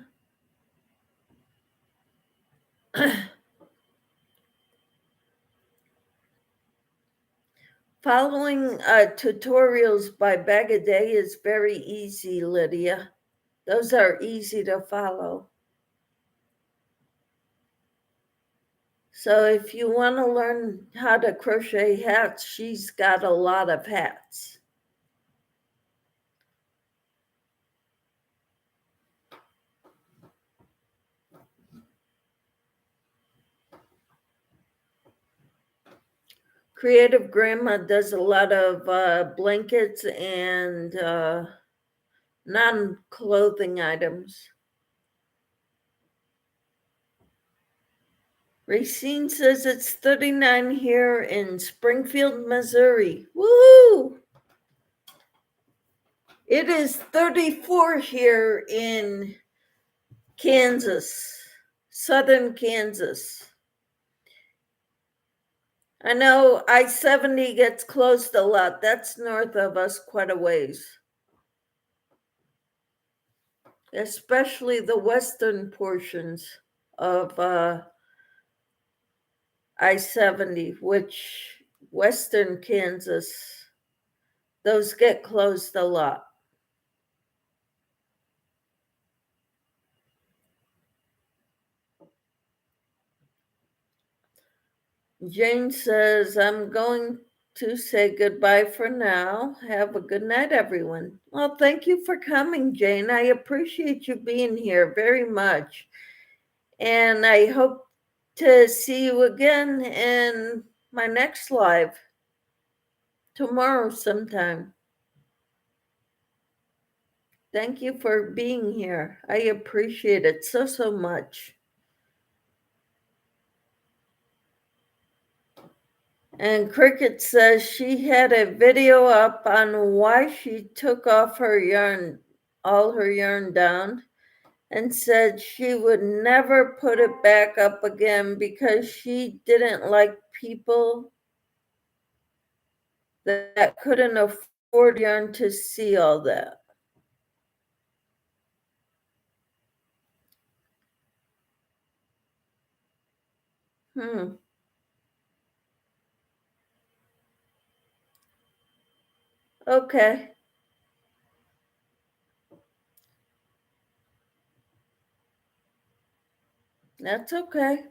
Following tutorials by Bag a Day is very easy, Lydia. Those are easy to follow. So if you want to learn how to crochet hats, she's got a lot of hats. Creative Grandma does a lot of blankets and non-clothing items. Racine says it's 39 here in Springfield, Missouri. Woo! It is 34 here in Kansas, southern Kansas. I know I-70 gets closed a lot. That's north of us quite a ways. Especially the western portions of I-70, which western Kansas, those get closed a lot. Jane says, I'm going to say goodbye for now. Have a good night, everyone. Well, thank you for coming, Jane. I appreciate you being here very much. And I hope to see you again in my next live tomorrow sometime. Thank you for being here. I appreciate it so much. And Cricket says she had a video up on why she took off her yarn, all her yarn down, and said she would never put it back up again because she didn't like people that couldn't afford yarn to see all that. Okay. That's okay.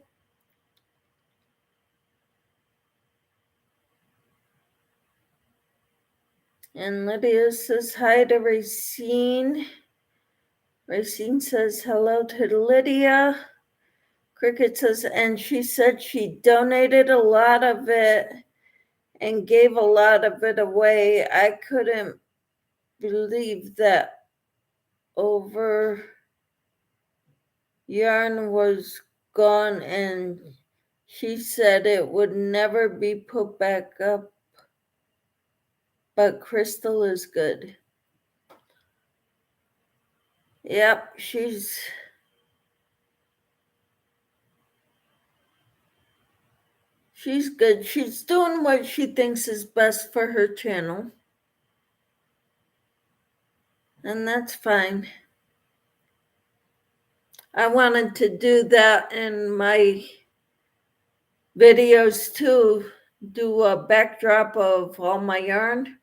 And Lydia says hi to Racine. Racine says hello to Lydia. Cricket says, and she said she donated a lot of it and gave a lot of it away. I couldn't believe that over yarn was gone, and she said it would never be put back up. But Crystal is good. Yep, she's good. She's doing what she thinks is best for her channel. And that's fine. I wanted to do that in my videos too, do a backdrop of all my yarn.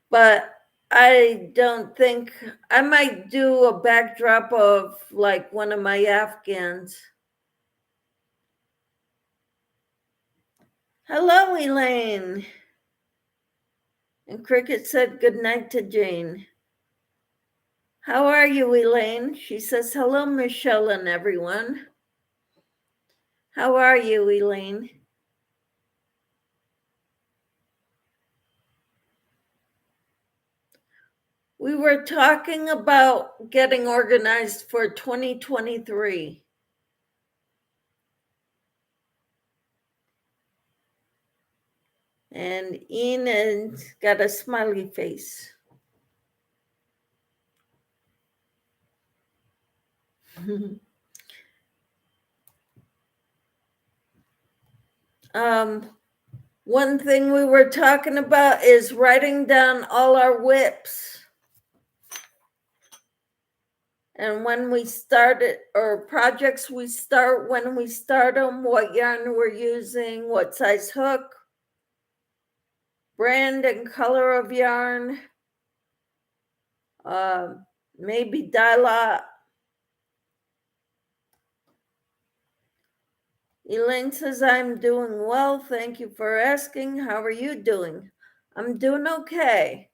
But I don't think, I might do a backdrop of like one of my Afghans. Hello, Elaine. And Cricket said good night to Jane. How are you, Elaine? She says, hello, Michelle and everyone. How are you, Elaine? We were talking about getting organized for 2023. And Ian's got a smiley face. One thing we were talking about is writing down all our whips. And when we start it, or projects we start, when we start them, what yarn we're using, what size hook. brand and color of yarn, maybe dye lot. Elaine says, I'm doing well. Thank you for asking. How are you doing? I'm doing okay.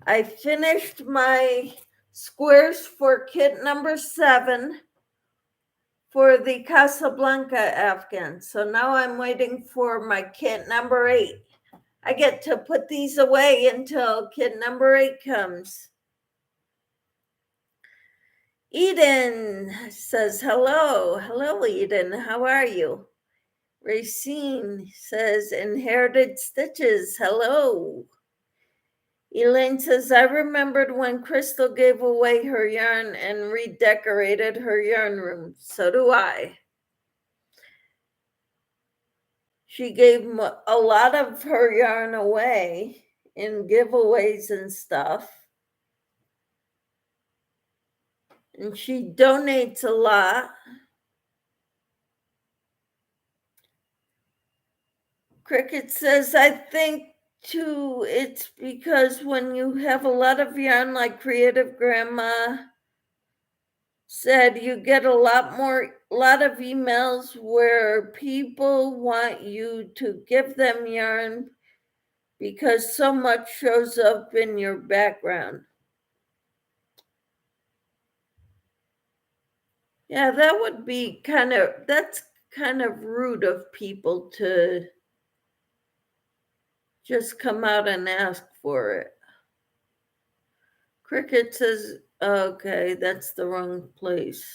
I finished my squares for kit number 7 for the Casablanca Afghan. So now I'm waiting for my kit number 8. I get to put these away until kit number 8 comes. Eden says, hello. Hello, Eden. How are you? Racine says, inherited stitches. Hello. Elaine says, I remembered when Crystal gave away her yarn and redecorated her yarn room. So do I. She gave a lot of her yarn away in giveaways and stuff. And she donates a lot. Cricket says, I think too, it's because when you have a lot of yarn, like Creative Grandma said, you get a lot of emails where people want you to give them yarn because so much shows up in your background. Yeah, that's kind of rude of people to just come out and ask for it. Cricket says, okay, that's the wrong place.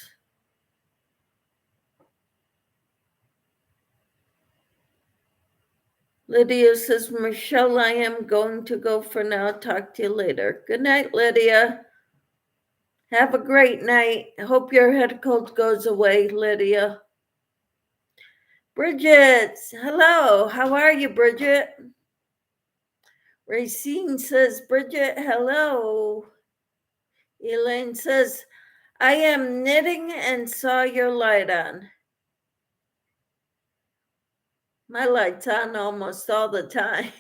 Lydia says, Michelle, I am going to go for now. Talk to you later. Good night, Lydia. Have a great night. I hope your head cold goes away, Lydia. Bridget, hello. How are you, Bridget? Racine says, Bridget, hello. Elaine says, I am knitting and saw your light on. My light's on almost all the time.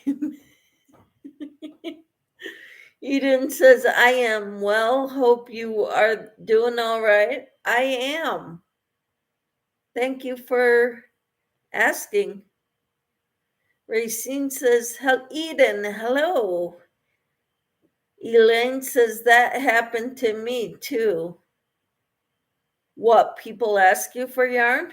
Eden says, I am well. Hope you are doing all right. I am. Thank you for asking. Racine says, Eden, hello. Elaine says, that happened to me too. What, people ask you for yarn?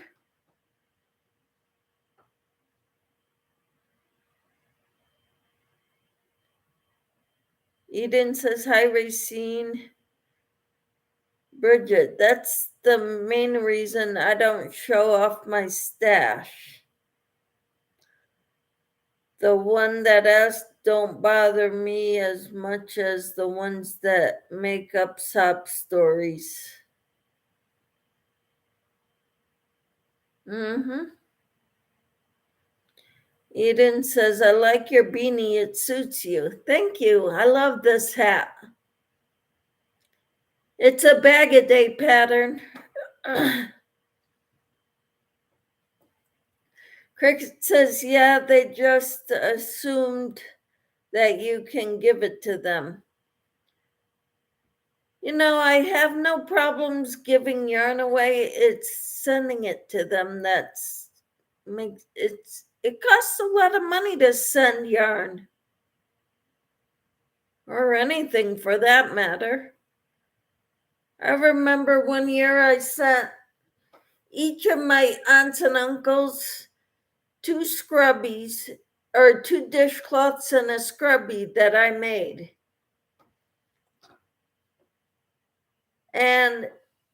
Eden says, hi, Racine. Bridget, that's the main reason I don't show off my stash. The one that asked don't bother me as much as the ones that make up sob stories. Eden says, I like your beanie. It suits you. Thank you. I love this hat. It's a bag-a-day pattern. Cricket says, yeah, they just assumed that you can give it to them. You know, I have no problems giving yarn away. It's sending it to them it costs a lot of money to send yarn. Or anything for that matter. I remember one year I sent each of my aunts and uncles 2 scrubbies, or 2 dishcloths and a scrubby that I made. And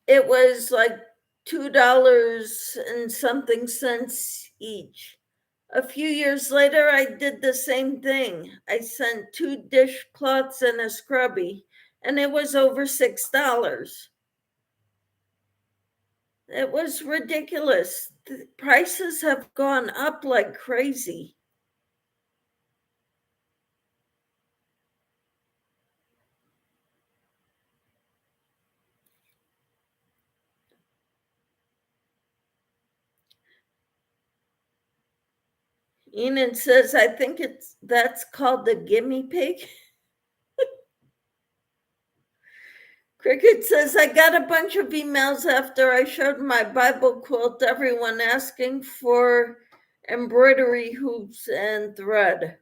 it was like $2 and something cents each. A few years later, I did the same thing. I sent 2 dishcloths and a scrubby, and it was over $6. It was ridiculous. The prices have gone up like crazy. Enid says, I think that's called the gimme pig. Cricket says, I got a bunch of emails after I showed my Bible quilt, everyone asking for embroidery hoops and thread.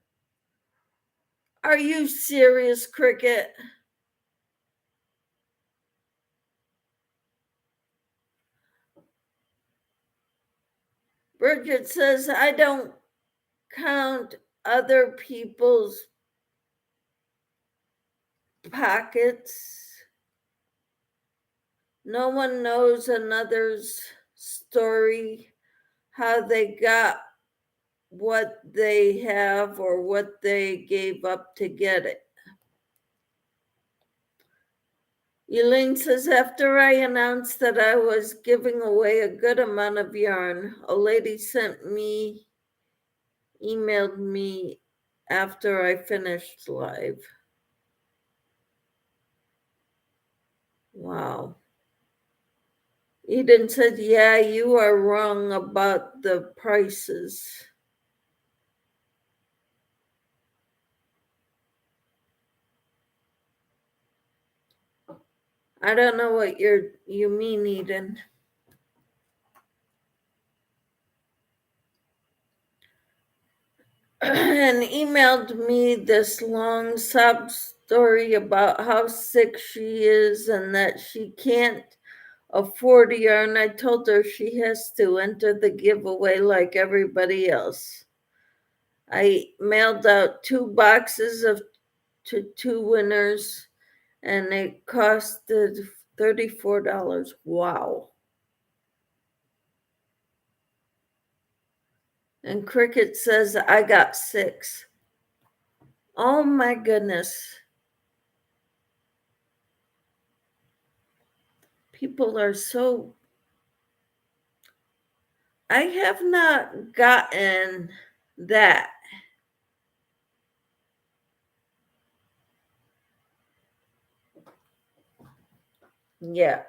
Are you serious, Cricket? Bridget says, I don't count other people's pockets. No one knows another's story, how they got what they have or what they gave up to get it. Elaine says, after I announced that I was giving away a good amount of yarn, a lady emailed me after I finished live. Wow. Eden said, yeah, you are wrong about the prices. I don't know what you mean, Eden. And emailed me this long sob story about how sick she is and that she can't afford a yarn. I told her she has to enter the giveaway like everybody else. I mailed out 2 boxes to 2 winners, and it costed $34. Wow. And Cricket says, I got 6. Oh my goodness. People are so... I have not gotten that. Yeah.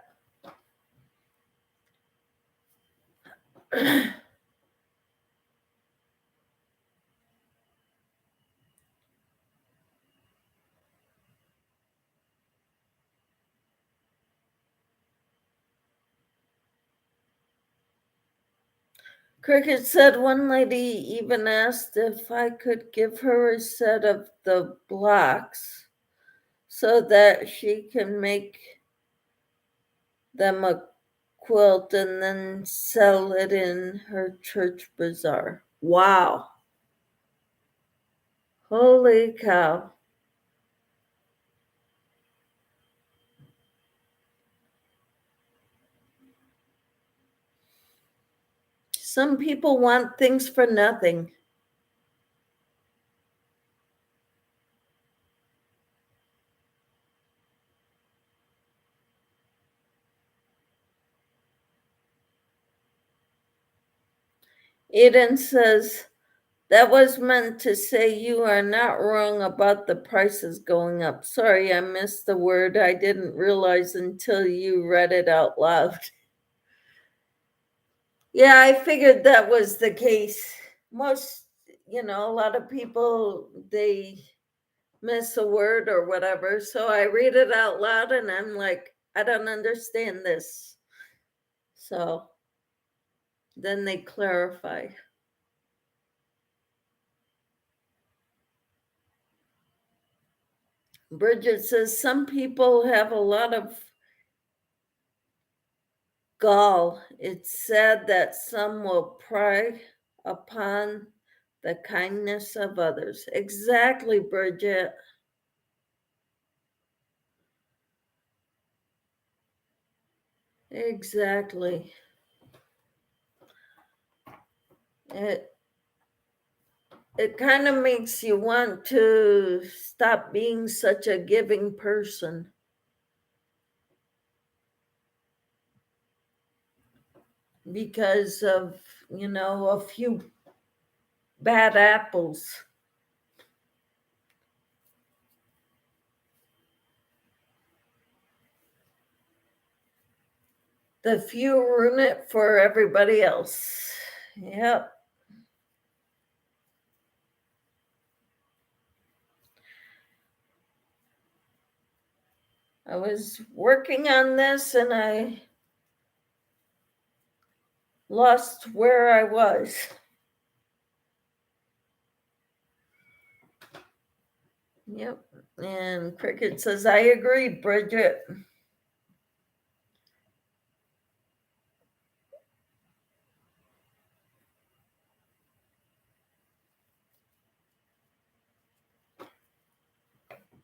Cricket said one lady even asked if I could give her a set of the blocks so that she can make them a quilt and then sell it in her church bazaar. Wow. Holy cow. Some people want things for nothing. Eden says, that was meant to say you are not wrong about the prices going up. Sorry, I missed the word. I didn't realize until you read it out loud. Yeah, I figured that was the case. Most, a lot of people, they miss a word or whatever. So I read it out loud and I'm like, I don't understand this. So then they clarify. Bridget says some people have a lot of gall. It's sad that some will pry upon the kindness of others. Exactly, Bridget. Exactly. It kind of makes you want to stop being such a giving person because of, a few bad apples. The few ruin it for everybody else. Yep. I was working on this and I lost where I was. Yep. And Cricket says, I agree, Bridget.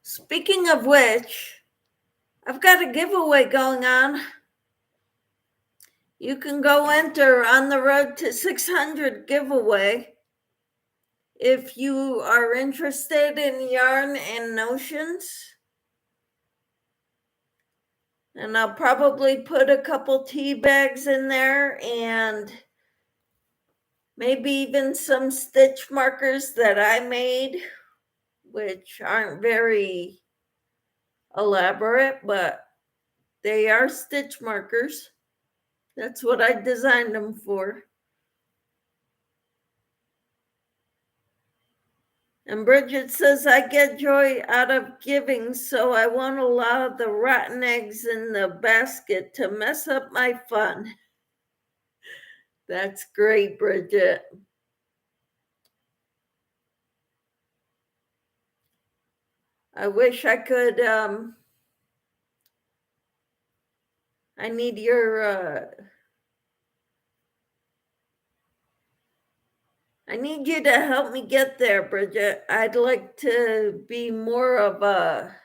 Speaking of which, I've got a giveaway going on. You can go enter On the Road to 600 giveaway. If you are interested in yarn and notions, and I'll probably put a couple tea bags in there and maybe even some stitch markers that I made, which aren't very elaborate, but they are stitch markers. That's what I designed them for. And Bridget says, I get joy out of giving, so I won't allow the rotten eggs in the basket to mess up my fun. That's great, Bridget. I wish I could, I need your, I need you to help me get there, Bridget. I'd like to be more of a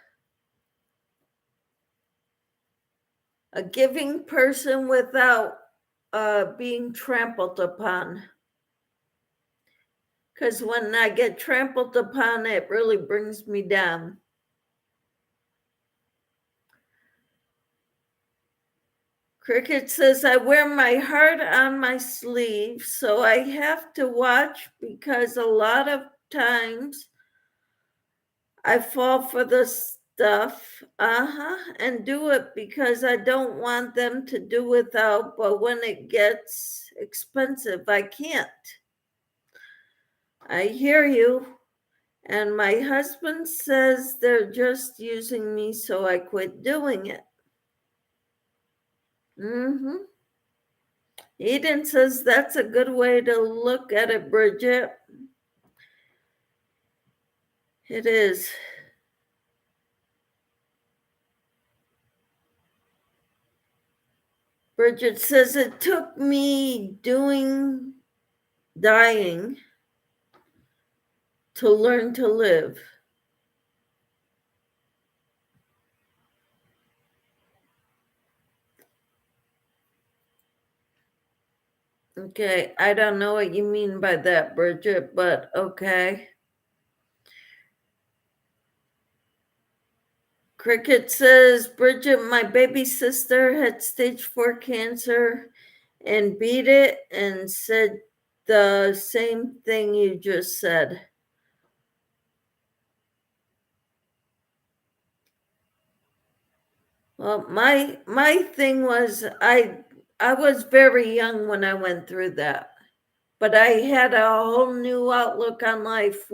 giving person without being trampled upon. Because when I get trampled upon, it really brings me down. Cricket says, I wear my heart on my sleeve, so I have to watch because a lot of times I fall for the stuff, and do it because I don't want them to do without, but when it gets expensive, I can't. I hear you. And my husband says they're just using me, so I quit doing it. Eden says that's a good way to look at it, Bridget. It is. Bridget says it took me dying to learn to live. Okay, I don't know what you mean by that, Bridget, but okay. Cricket says, Bridget, my baby sister had stage 4 cancer and beat it and said the same thing you just said. Well, my thing was I was very young when I went through that, but I had a whole new outlook on life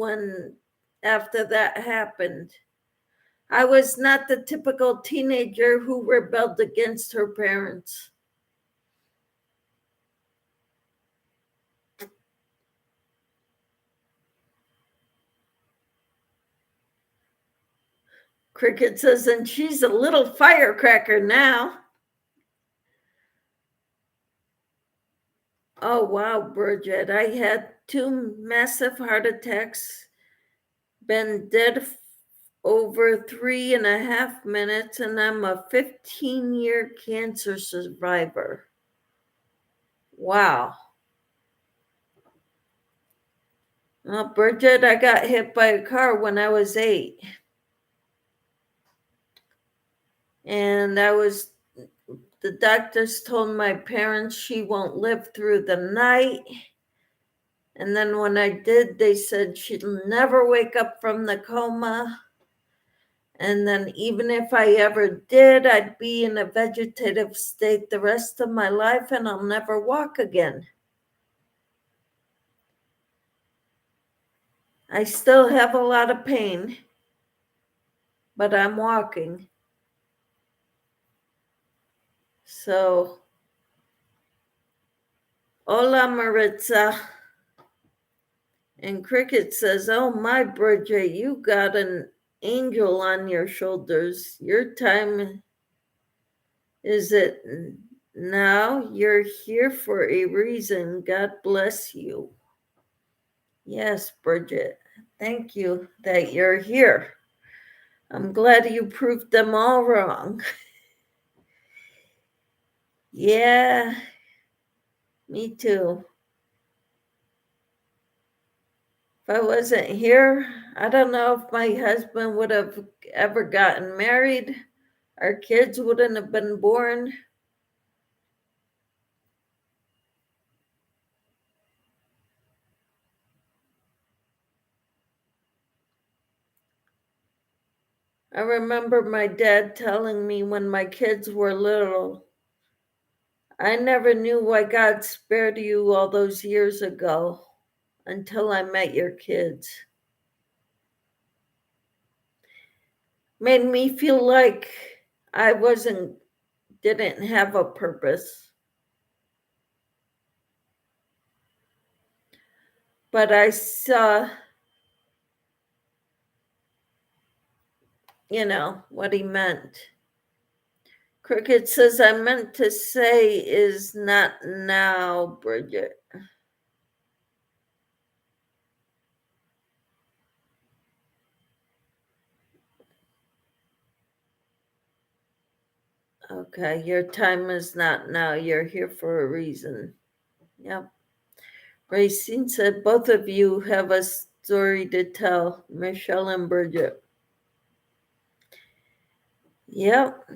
after that happened. I was not the typical teenager who rebelled against her parents. Cricket says, and she's a little firecracker now. Oh, wow, Bridget. I had 2 massive heart attacks, been dead over 3.5 minutes, and I'm a 15-year cancer survivor. Wow. Well, Bridget, I got hit by a car when I was 8. And the doctors told my parents she won't live through the night. And then when I did, they said she'd never wake up from the coma. And then even if I ever did, I'd be in a vegetative state the rest of my life and I'll never walk again. I still have a lot of pain, but I'm walking. So, hola Maritza. And Cricket says, oh my Bridget, you got an angel on your shoulders. Your time is it now. You're here for a reason. God bless you. Yes, Bridget. Thank you that you're here. I'm glad you proved them all wrong. Yeah, me too. If I wasn't here, I don't know if my husband would have ever gotten married. Our kids wouldn't have been born. I remember my dad telling me when my kids were little, I never knew why God spared you all those years ago until I met your kids. Made me feel like I didn't have a purpose. But I saw, what he meant. Cricket says, I meant to say is not now, Bridget. Okay, your time is not now. You're here for a reason. Yep. Racine said, both of you have a story to tell, Michelle and Bridget. Yep.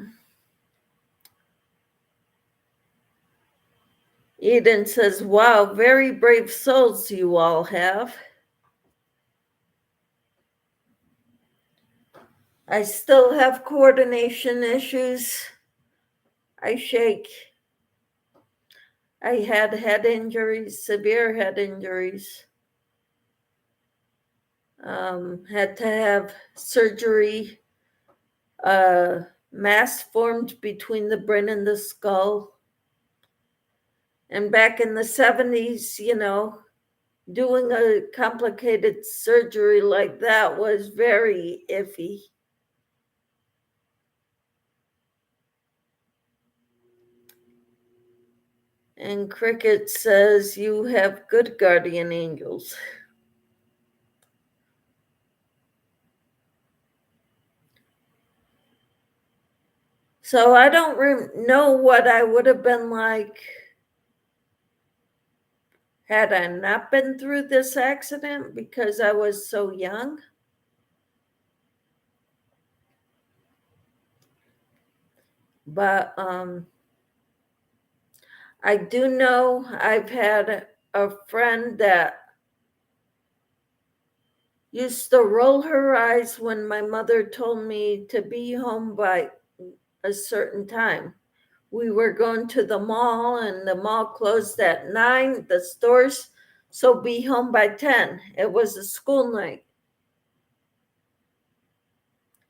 Eden says, wow, very brave souls you all have. I still have coordination issues. I shake. I had head injuries, severe head injuries. Had to have surgery. Mass formed between the brain and the skull. And back in the 70s, doing a complicated surgery like that was very iffy. And Cricket says, you have good guardian angels. So I don't know what I would have been like had I not been through this accident because I was so young. But I do know I've had a friend that used to roll her eyes when my mother told me to be home by a certain time. We were going to the mall and the mall closed at 9, the stores, so be home by 10. It was a school night.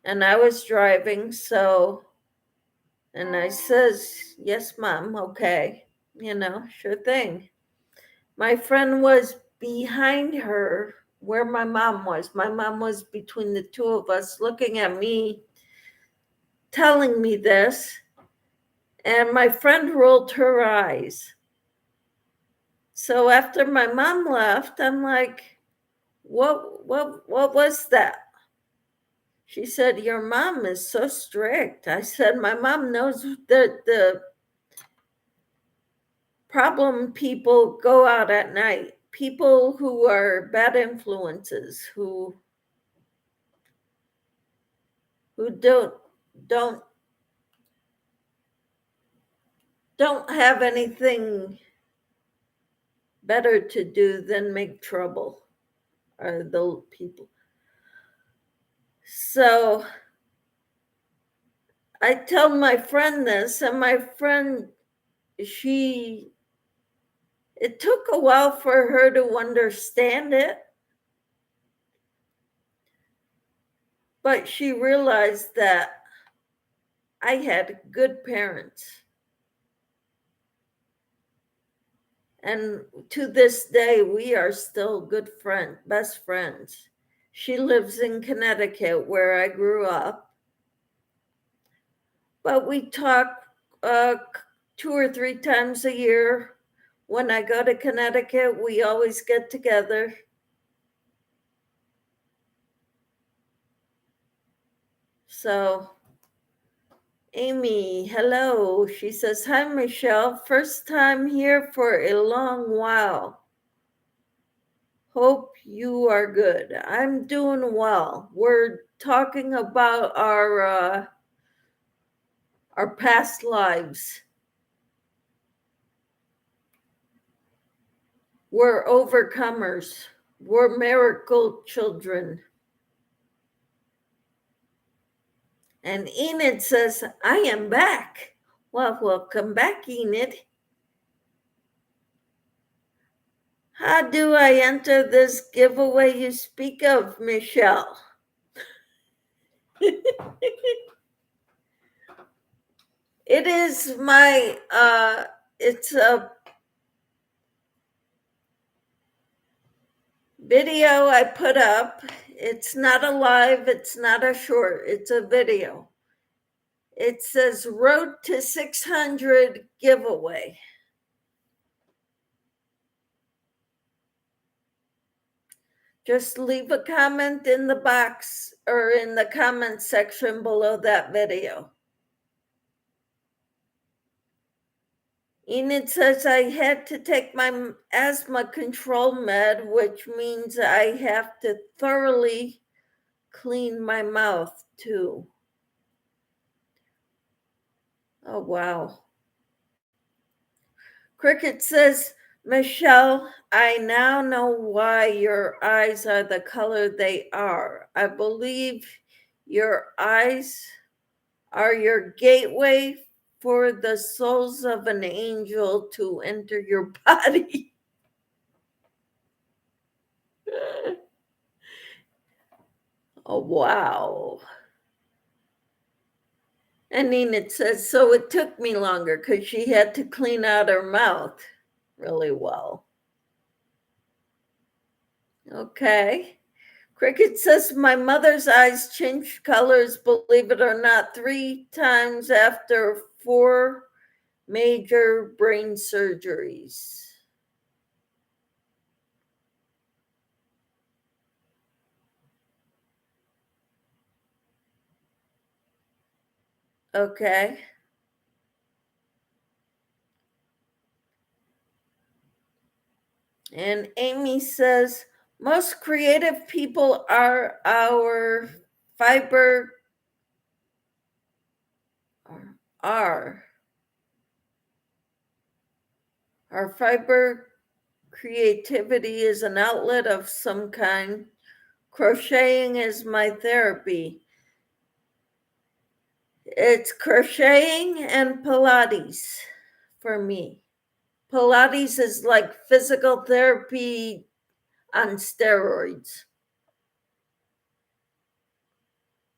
And I was driving, and I says, yes, Mom, okay, sure thing. My friend was behind her where my mom was. My mom was between the two of us looking at me, telling me this, and my friend rolled her eyes. So after my mom left, I'm like, what was that? She said, your mom is so strict. I said, my mom knows that the problem people go out at night. People who are bad influences, who don't have anything better to do than make trouble, are the people. So I tell my friend this, and my friend, it took a while for her to understand it, but she realized that I had good parents. And to this day, we are still good friends, best friends. She lives in Connecticut, where I grew up. But we talk 2 or 3 times a year. When I go to Connecticut, we always get together. So, Amy, hello. She says, hi, Michelle. First time here for a long while. Hope you are good. I'm doing well. We're talking about our past lives. We're overcomers. We're miracle children. And Enid says, I am back. Well, welcome back, Enid. How do I enter this giveaway you speak of, Michelle? It is my, it's a video I put up. It's not a live, it's not a short, it's a video. It says Road to 600 giveaway. Just leave a comment in the box or in the comment section below that video. Enid says I had to take my asthma control med, which means I have to thoroughly clean my mouth too. Oh, wow. Cricket says, Michelle, I now know why your eyes are the color they are. I believe your eyes are your gateway for the souls of an angel to enter your body. Oh, wow. And Enid says, so it took me longer because she had to clean out her mouth really well. Okay. Cricket says, my mother's eyes changed colors, believe it or not, 3 times after 4 major brain surgeries. Okay. And Amy says, most creative people are our fiber creativity is an outlet of some kind. Crocheting is my therapy. It's crocheting and Pilates for me. Pilates is like physical therapy on steroids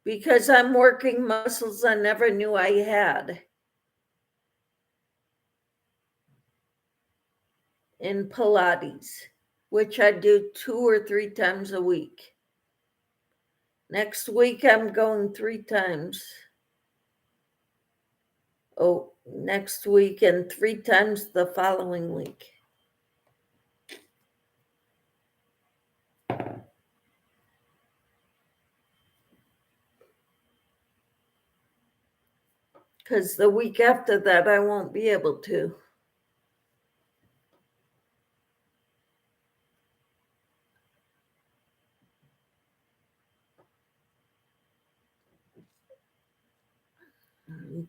because I'm working muscles I never knew I had in Pilates, which I do 2 or 3 times a week. Next week, I'm going 3 times. Oh, next week and 3 times the following week. Because the week after that, I won't be able to.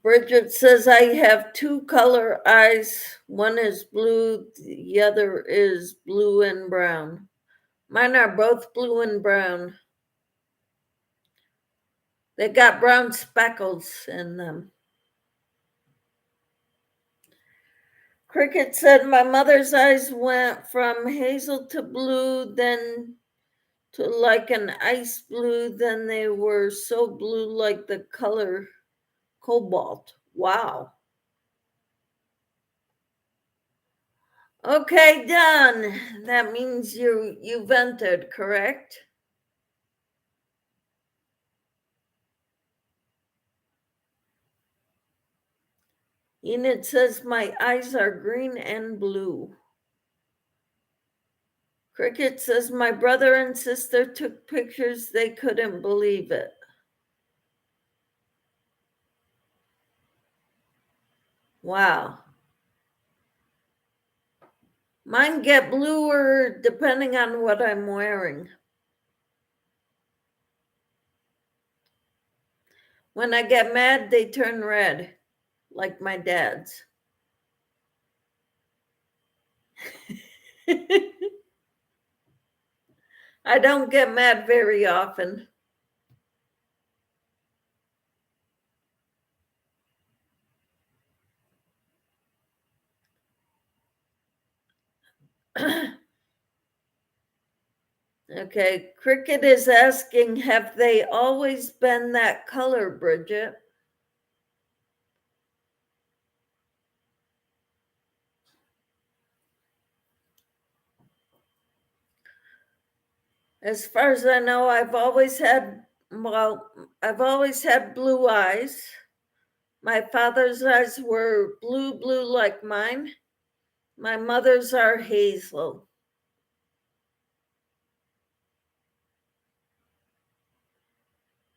Bridget says I have 2 color eyes. One is blue, the other is blue and brown. Mine are both blue and brown. They got brown speckles in them. Cricket said my mother's eyes went from hazel to blue, then to like an ice blue, then they were so blue like the color cobalt. Wow. Okay, done. That means you've entered, correct? Enid says my eyes are green and blue. Cricket says my brother and sister took pictures. They couldn't believe it. Wow. Mine get bluer depending on what I'm wearing. When I get mad, they turn red, like my dad's. I don't get mad very often. Okay, Cricket is asking, have they always been that color, Bridget? As far as I know, I've always had blue eyes. My father's eyes were blue like mine. My mother's are hazel.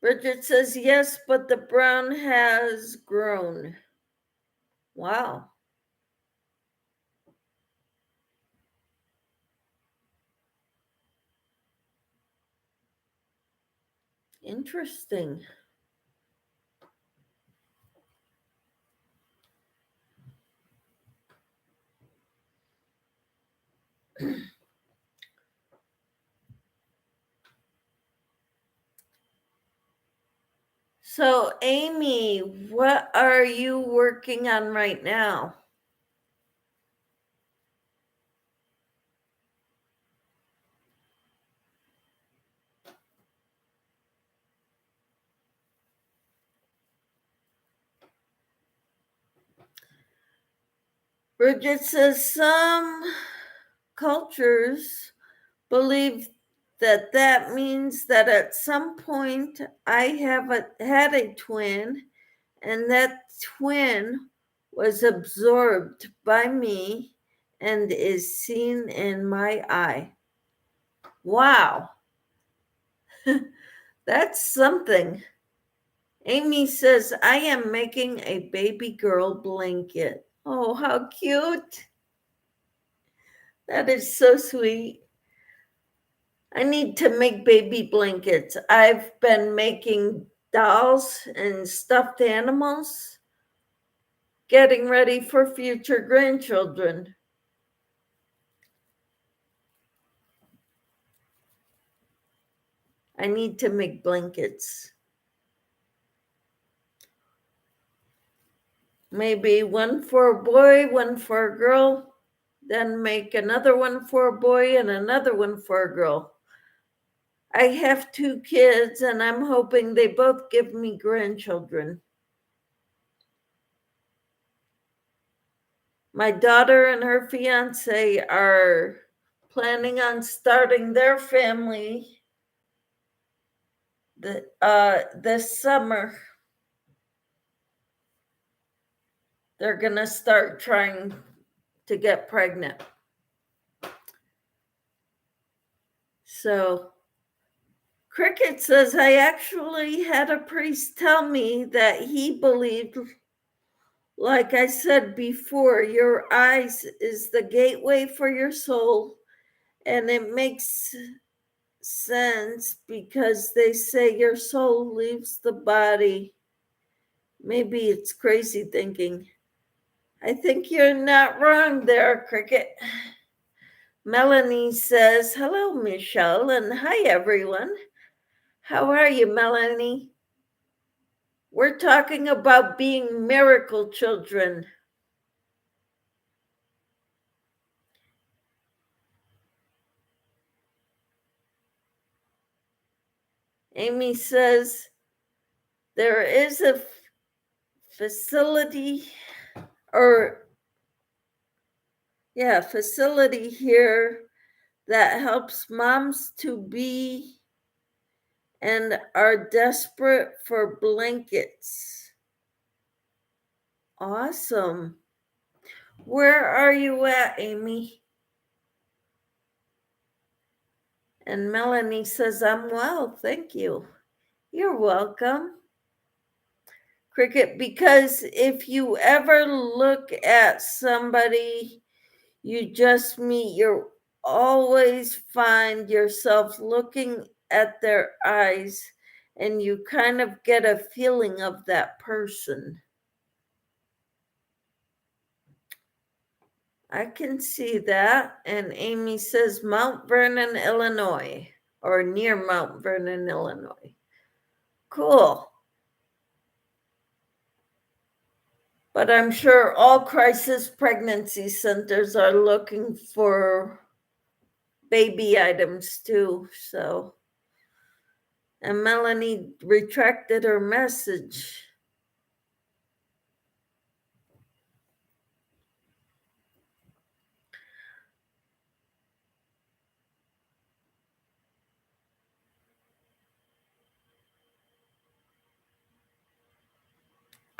Bridget says, yes, but the brown has grown. Wow. Interesting. So, Amy, what are you working on right now? Bridget says some cultures believe that that means that at some point I had a twin, and that twin was absorbed by me and is seen in my eye. Wow, that's something. Amy says, I am making a baby girl blanket. Oh, how cute. That is so sweet. I need to make baby blankets. I've been making dolls and stuffed animals, getting ready for future grandchildren. I need to make blankets. Maybe one for a boy, one for a girl, then make another one for a boy and another one for a girl. I have 2 kids, and I'm hoping they both give me grandchildren. My daughter and her fiance are planning on starting their family this summer. They're going to start trying to get pregnant. So Cricket says, I actually had a priest tell me that he believed, like I said before, your eyes is the gateway for your soul. And it makes sense because they say your soul leaves the body. Maybe it's crazy thinking. I think you're not wrong there, Cricket. Melanie says, hello, Michelle, and hi, everyone. How are you, Melanie? We're talking about being miracle children. Amy says, there is a facility or Yeah, facility here that helps moms to be and are desperate for blankets. Awesome. Where are you at, Amy? And Melanie says, I'm well, thank you. You're welcome. Cricket, because if you ever look at somebody you just meet, you always find yourself looking at their eyes and you kind of get a feeling of that person. I can see that. And Amy says Mount Vernon, Illinois, or near Mount Vernon, Illinois. Cool. But I'm sure all crisis pregnancy centers are looking for baby items too. So, and Melanie retracted her message.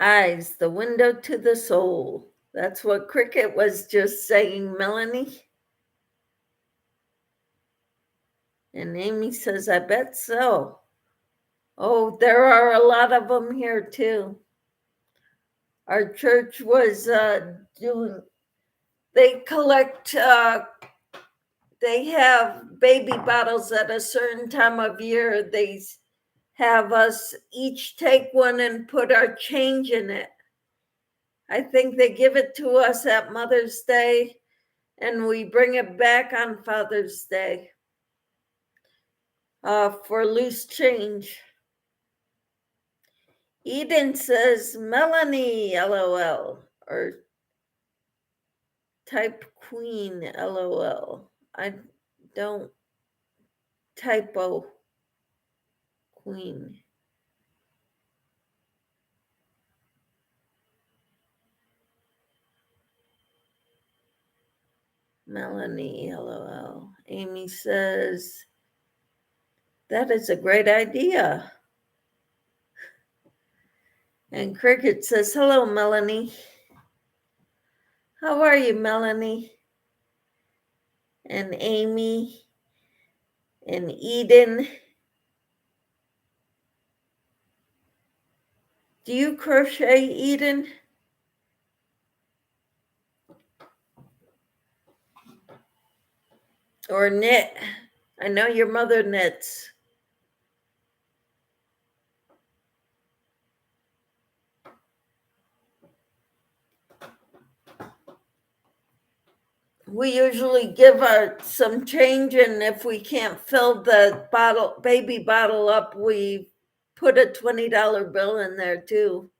Eyes, the window to the soul. That's what Cricket was just saying, Melanie. And Amy says, I bet so. Oh, there are a lot of them here too. Our church was they collect, they have baby bottles at a certain time of year. They have us each take one and put our change in it. I think they give it to us at Mother's Day and we bring it back on Father's Day for loose change. Eden says, Melanie, LOL, or type queen, LOL. I don't typo queen. Melanie, LOL. Amy says, that is a great idea. And Cricket says, hello, Melanie. How are you, Melanie? And Amy and Eden. Do you crochet, Eden? Or knit? I know your mother knits. We usually give some change, and if we can't fill the baby bottle up, we put a $20 bill in there too.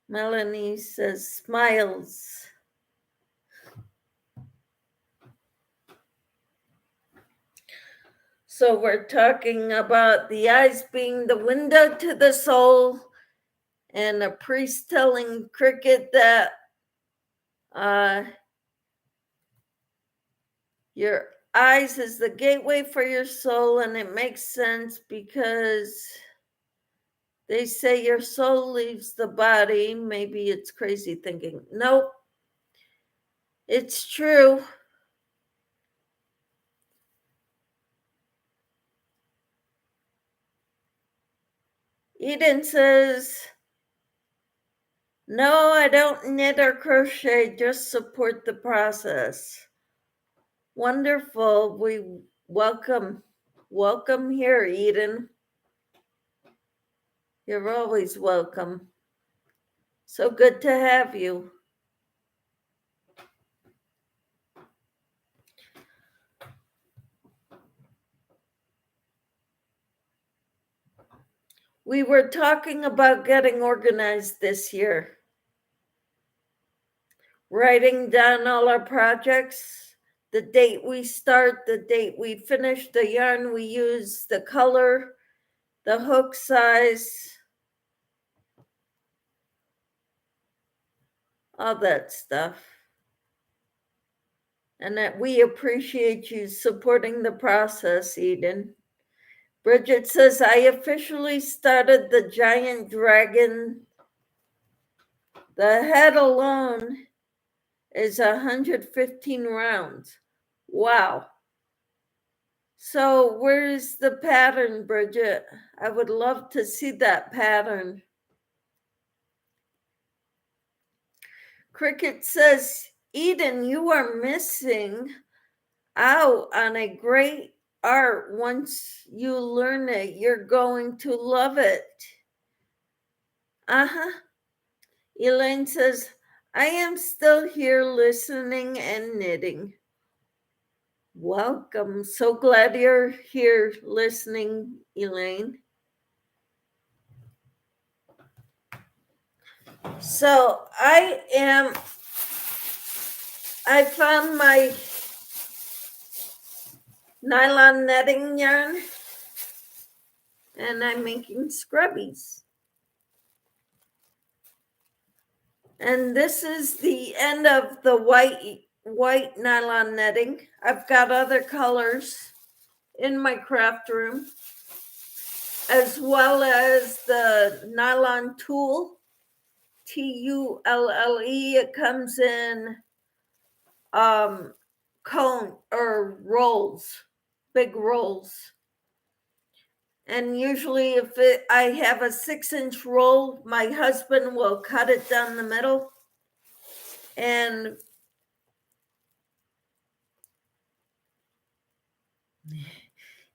Melanie says, smiles. So we're talking about the eyes being the window to the soul, and a priest telling Cricket that your eyes is the gateway for your soul, and it makes sense because they say your soul leaves the body. Maybe it's crazy thinking. Nope. It's true. Eden says, no, I don't knit or crochet, just support the process. Wonderful. We welcome here, Eden. You're always welcome. So good to have you. We were talking about getting organized this year, writing down all our projects, the date we start, the date we finish, the yarn we use, the color, the hook size, all that stuff. And that we appreciate you supporting the process, Eden. Bridget says, I officially started the giant dragon. The head alone is 115 rounds. Wow. So where's the pattern, Bridget? I would love to see that pattern. Cricket says, Eden, you are missing out on a great art. Once you learn it, you're going to love it. Elaine says, I am still here listening and knitting. Welcome. So glad you're here listening, Elaine. So I found my nylon netting yarn and I'm making scrubbies. And this is the end of the white nylon netting. I've got other colors in my craft room, as well as the nylon tulle, Tulle. It comes in cone or rolls, big rolls. And usually if I have a 6-inch roll, my husband will cut it down the middle. And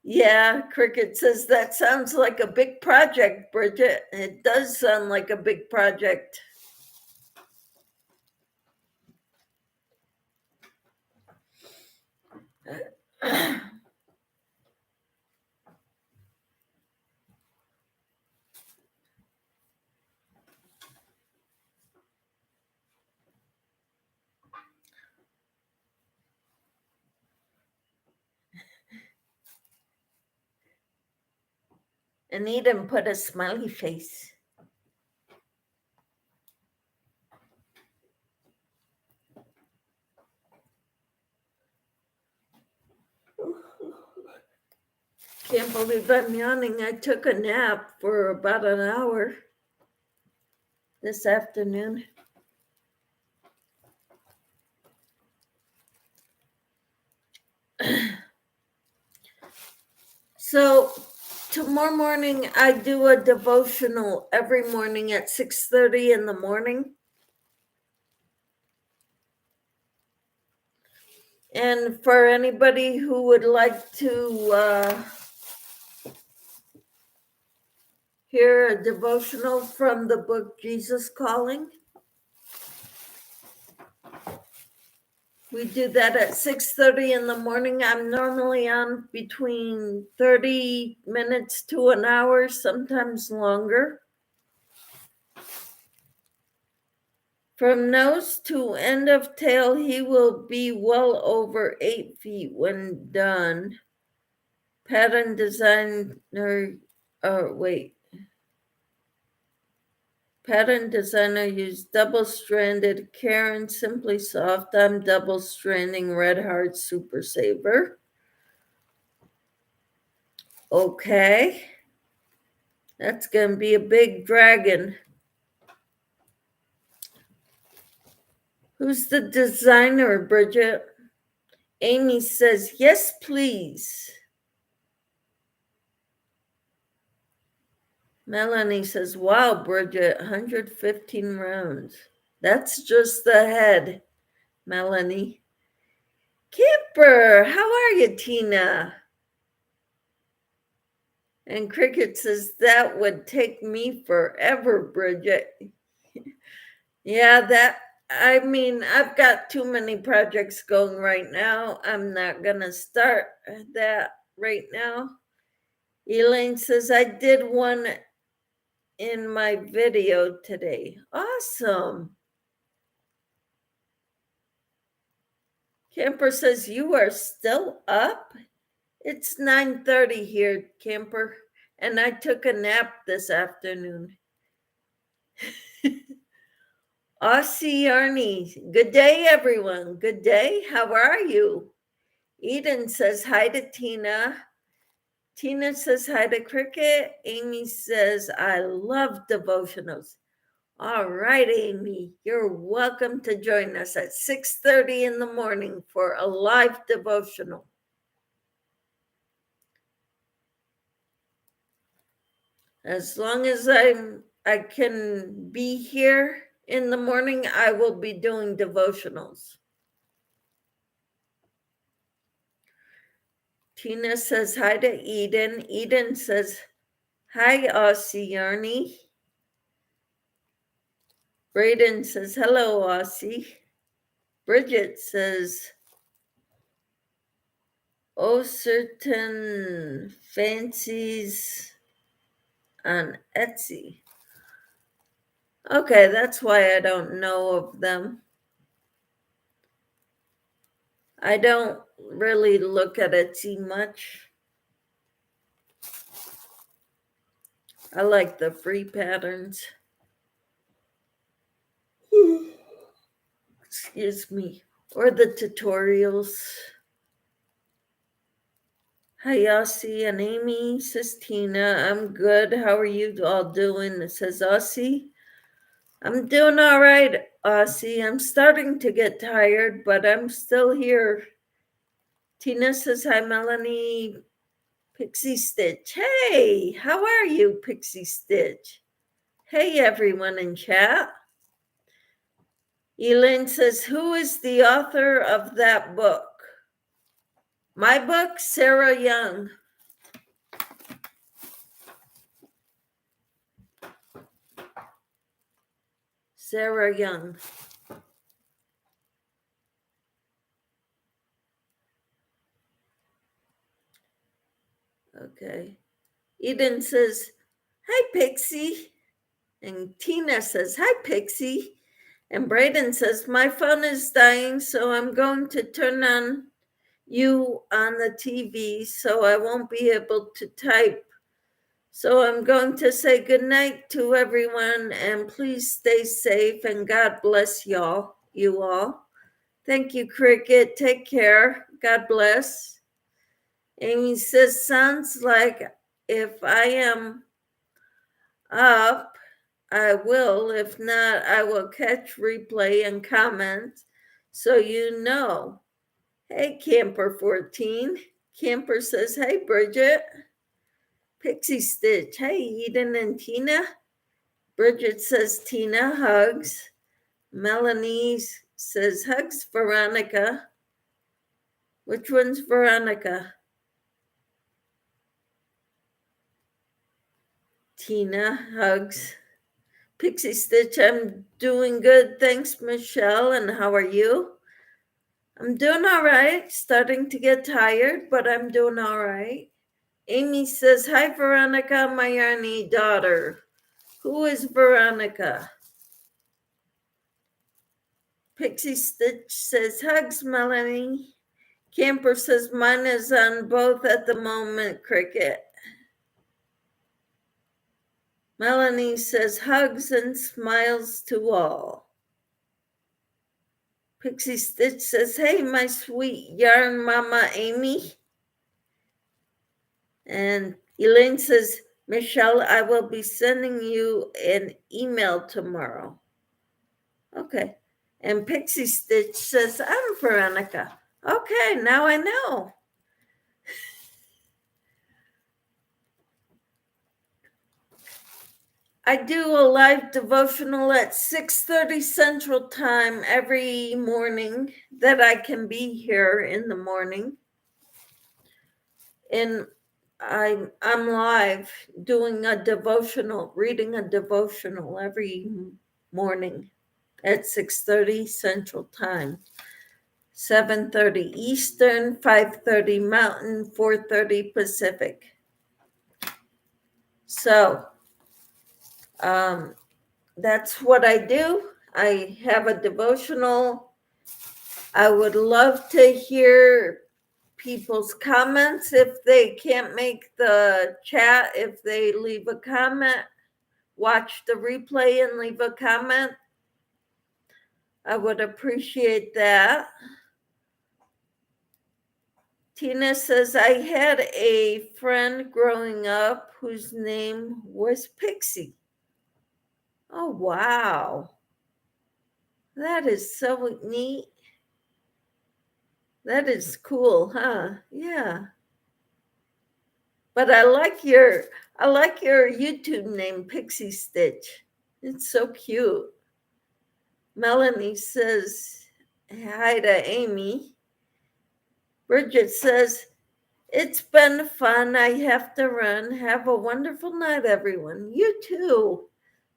yeah, Cricket says that sounds like a big project, Bridget. It does sound like a big project. And Eden put a smiley face. Can't believe I'm yawning. I took a nap for about an hour this afternoon. So tomorrow morning, I do a devotional every morning at 6:30 in the morning. And for anybody who would like to hear a devotional from the book Jesus Calling, we do that at 6:30 in the morning. I'm normally on between 30 minutes to an hour, sometimes longer. From nose to end of tail, he will be well over 8 feet when done. Pattern designer, Pattern designer used double-stranded Karen Simply Soft. I'm double-stranding Red Heart Super Saver. Okay. That's going to be a big dragon. Who's the designer, Bridget? Amy says, yes, please. Melanie says, wow, Bridget, 115 rounds. That's just the head, Melanie. Kipper, how are you, Tina? And Cricket says, that would take me forever, Bridget. Yeah, I've got too many projects going right now. I'm not going to start that right now. Elaine says, I did one in my video today. Awesome. Camper says, you are still up? It's 9:30 here, Camper, and I took a nap this afternoon. Aussie Arnie, good day, everyone. Good day. How are you? Eden says hi to Tina. Tina says hi to Cricket. Amy says, I love devotionals. All right, Amy, you're welcome to join us at 6:30 in the morning for a live devotional. As long as I can be here in the morning, I will be doing devotionals. Tina says hi to Eden. Eden says, hi, Aussie Yarny. Braden says, hello, Aussie. Bridget says, oh, certain fancies on Etsy. Okay, that's why I don't know of them. I don't really look at Etsy much. I like the free patterns. Excuse me. Or the tutorials. Hi, Aussie and Amy, says Tina. I'm good. How are you all doing? It says Aussie. I'm doing all right, Aussie. I'm starting to get tired, but I'm still here. Tina says, hi, Melanie. Pixie Stitch. Hey, how are you, Pixie Stitch? Hey, everyone in chat. Elaine says, who is the author of that book? My book, Sarah Young. Sarah Young. Okay. Eden says, hi, Pixie. And Tina says, hi, Pixie. And Braden says, my phone is dying, so I'm going to turn on you on the TV so I won't be able to type. So I'm going to say good night to everyone, and please stay safe, and God bless you all. Thank you, Cricket. Take care. God bless. Amy says, sounds like if I am up, I will. If not, I will catch replay and comment so you know. Hey, Camper 14. Camper says, hey, Bridget. Pixie Stitch. Hey, Eden and Tina. Bridget says, Tina, hugs. Melanie says, hugs, Veronica. Which one's Veronica? Tina, hugs. Pixie Stitch, I'm doing good. Thanks, Michelle. And how are you? I'm doing all right. Starting to get tired, but I'm doing all right. Amy says, hi, Veronica, my Yarny daughter. Who is Veronica? Pixie Stitch says, hugs, Melanie. Camper says, mine is on both at the moment, Cricket. Melanie says, hugs and smiles to all. Pixie Stitch says, hey, my sweet yarn mama, Amy. And Elaine says, Michelle, I will be sending you an email tomorrow. Okay. And Pixie Stitch says, I'm Veronica. Okay, now I know. I do a live devotional at 6:30 Central Time every morning that I can be here in the morning. And I'm live doing a devotional, reading a devotional every morning at 6:30 Central Time, 7:30 Eastern, 5:30 Mountain, 4:30 Pacific. So that's what I do. I have a devotional I would love to hear people's comments. If they can't make the chat, if they leave a comment, watch the replay and leave a comment, I would appreciate that. Tina says, I had a friend growing up whose name was Pixie. Oh, wow. That is so neat. That is cool, huh? Yeah. But I like your YouTube name, Pixie Stitch. It's so cute. Melanie says hi to Amy. Bridget says, it's been fun. I have to run. Have a wonderful night, everyone. You too.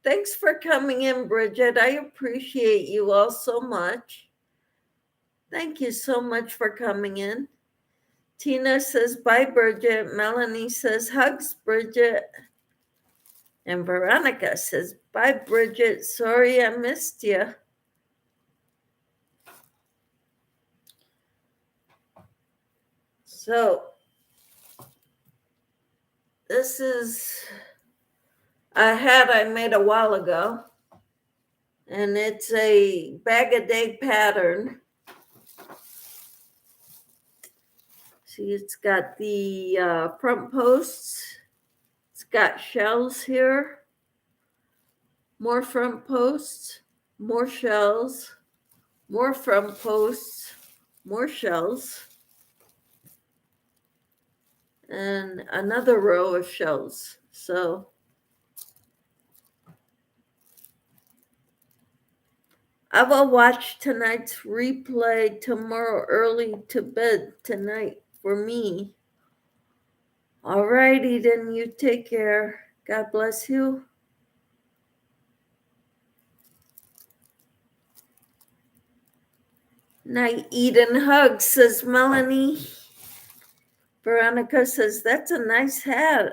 Thanks for coming in, Bridget. I appreciate you all so much. Thank you so much for coming in. Tina says, bye, Bridget. Melanie says, hugs, Bridget. And Veronica says, bye, Bridget. Sorry I missed you. So, this is a hat I made a while ago. And it's a bag-a-day pattern. See, it's got the front posts. It's got shells here. More front posts, more shells, more front posts, more shells, and another row of shells. So I will watch tonight's replay tomorrow early to bed tonight for me. All righty, then you take care. God bless you. Night, Eden hugs, says Melanie. Veronica says, that's a nice hat.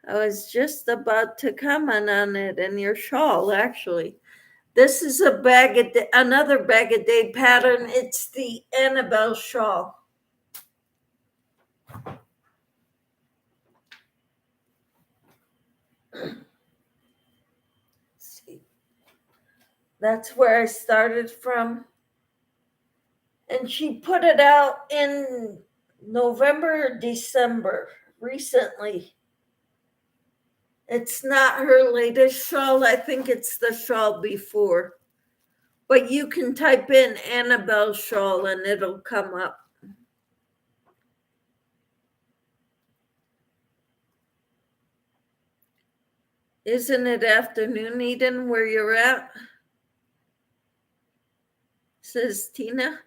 I was just about to comment on it and your shawl, actually. This is another bag-a-day pattern. It's the Annabelle shawl. See, that's where I started from. And she put it out in November or December, recently. It's not her latest shawl. I think it's the shawl before. But you can type in Annabelle shawl and it'll come up. Isn't it afternoon, Eden, where you're at? Says Tina.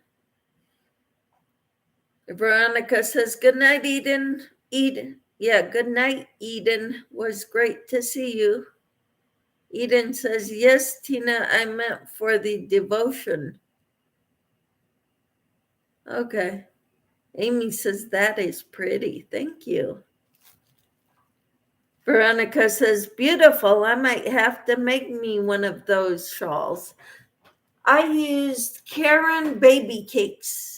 Veronica says, good night, Eden. Yeah, good night, Eden. Was great to see you. Eden says, yes, Tina, I meant for the devotion. Okay. Amy says, that is pretty. Thank you. Veronica says, beautiful. I might have to make me one of those shawls. I used Karen baby cakes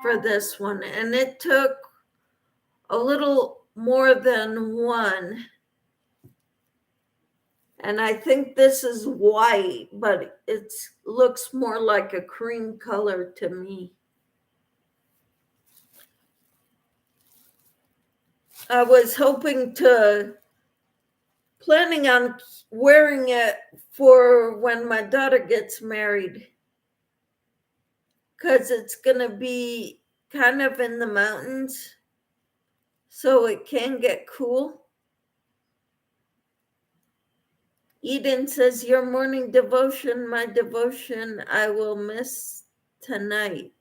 for this one, and it took a little more than one. And I think this is white, but it looks more like a cream color to me. I was planning on wearing it for when my daughter gets married, because it's going to be kind of in the mountains, so it can get cool. Eden says, your morning devotion, my devotion, I will miss tonight.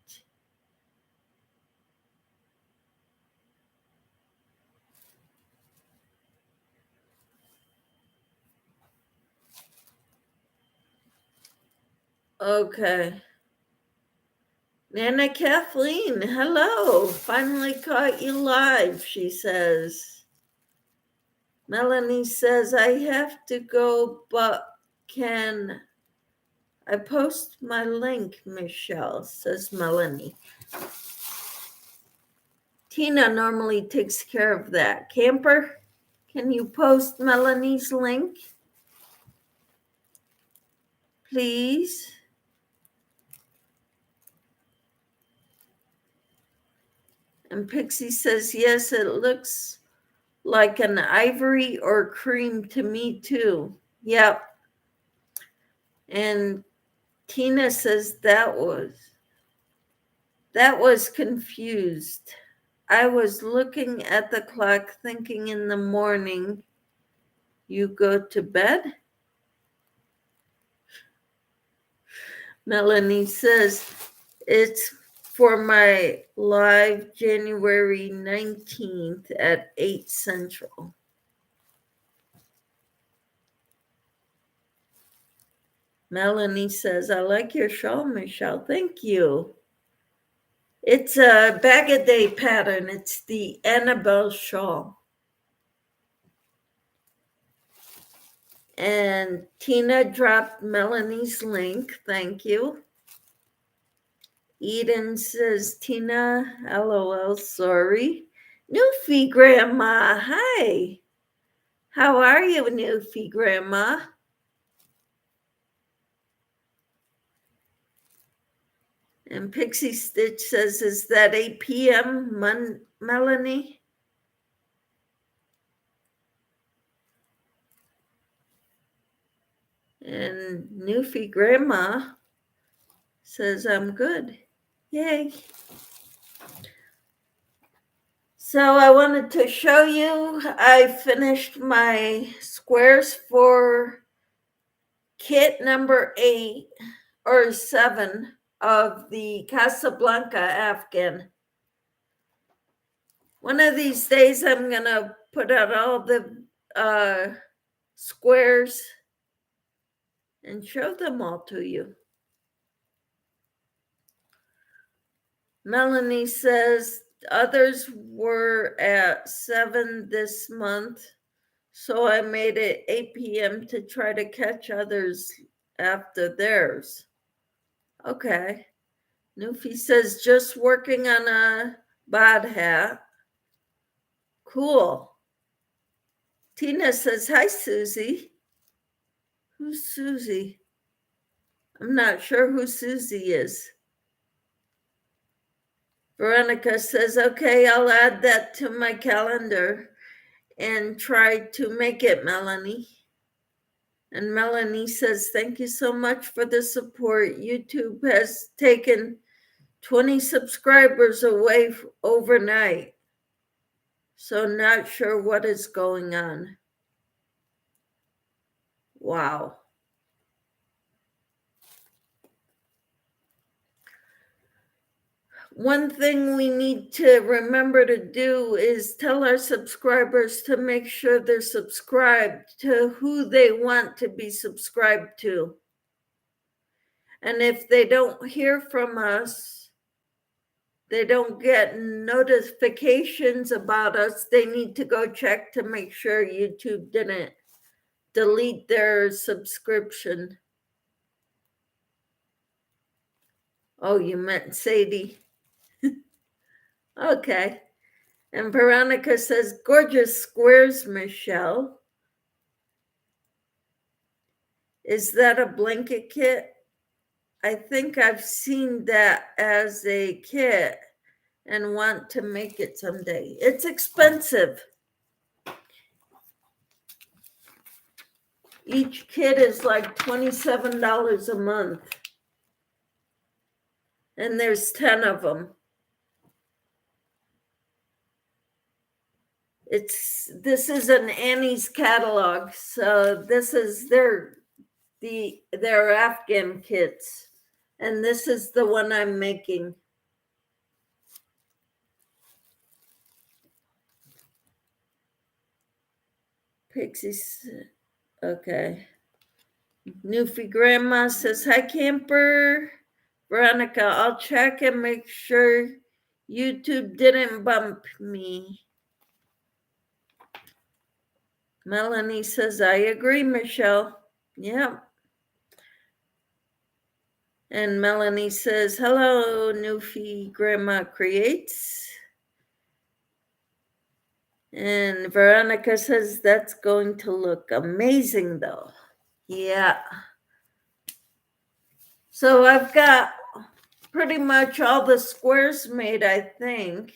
Okay. Nana Kathleen, hello. Finally caught you live, she says. Melanie says, I have to go, but can I post my link, Michelle, says Melanie. Tina normally takes care of that. Camper, can you post Melanie's link? Please. And Pixie says, yes, it looks like an ivory or cream to me too. Yep. And Tina says that was confused. I was looking at the clock thinking in the morning you go to bed. Melanie says it's for my live January 19th at 8 Central. Melanie says, I like your shawl, Michelle. Thank you. It's a Bag-A-Day pattern. It's the Annabelle shawl. And Tina dropped Melanie's link. Thank you. Eden says, Tina, LOL, sorry. Newfie Grandma, hi. How are you, Newfie Grandma? And Pixie Stitch says, is that 8 p.m., Melanie? And Newfie Grandma says, I'm good. Yay. So I wanted to show you, I finished my squares for kit number 8 or 7 of the Casablanca Afghan. One of these days, I'm going to put out all the squares and show them all to you. Melanie says others were at 7 this month, so I made it 8 p.m. to try to catch others after theirs. Okay. Newfie says just working on a bod hat. Cool. Tina says, hi, Susie. Who's Susie? I'm not sure who Susie is. Veronica says, okay, I'll add that to my calendar and try to make it, Melanie. And Melanie says, thank you so much for the support. YouTube has taken 20 subscribers away overnight. So not sure what is going on. Wow. One thing we need to remember to do is tell our subscribers to make sure they're subscribed to who they want to be subscribed to. And if they don't hear from us, they don't get notifications about us, they need to go check to make sure YouTube didn't delete their subscription. Oh, you meant Sadie. Okay. And Veronica says, gorgeous squares, Michelle. Is that a blanket kit? I think I've seen that as a kit and want to make it someday. It's expensive. Each kit is like $27 a month. And there's 10 of them. This is an Annie's catalog. So this is their Afghan kits. And this is the one I'm making. Pixies. Okay. Newfie Grandma says, hi, Camper. Veronica, I'll check and make sure YouTube didn't bump me. Melanie says, I agree, Michelle. Yep. And Melanie says, hello, Newfie Grandma Creates. And Veronica says, that's going to look amazing though. Yeah. So I've got pretty much all the squares made, I think.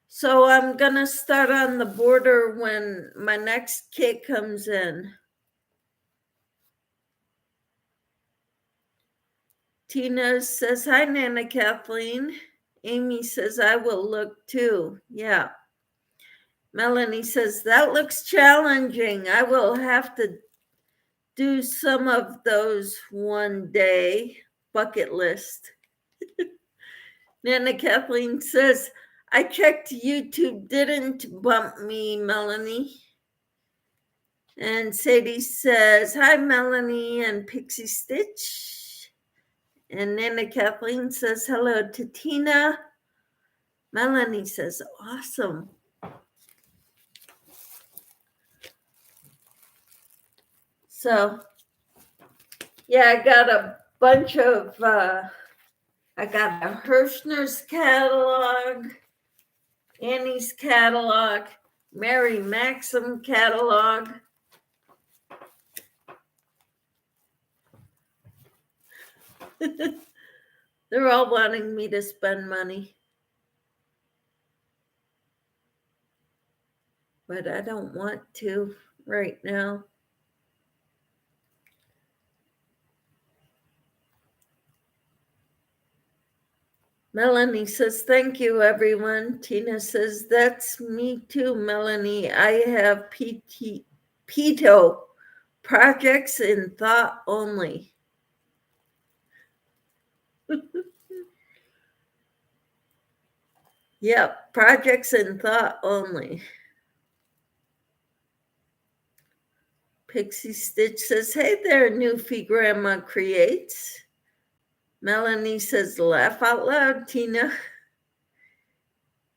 So I'm going to start on the border when my next kit comes in. Tina says, hi, Nana Kathleen. Amy says, I will look too. Yeah. Melanie says, that looks challenging. I will have to do some of those one day. Bucket list. Nana Kathleen says, I checked YouTube, didn't bump me, Melanie. And Sadie says, hi, Melanie and Pixie Stitch. And Nana Kathleen says, hello to Tina. Melanie says, awesome. So, yeah, I got a bunch of, I got a Hirschner's catalog, Annie's catalog, Mary Maxim catalog. They're all wanting me to spend money. But I don't want to right now. Melanie says, thank you, everyone. Tina says, that's me too, Melanie. I have PITO, projects in thought only. Yep, projects in thought only. Pixie Stitch says, hey there, Newfie Grandma Creates. Melanie says, laugh out loud, Tina.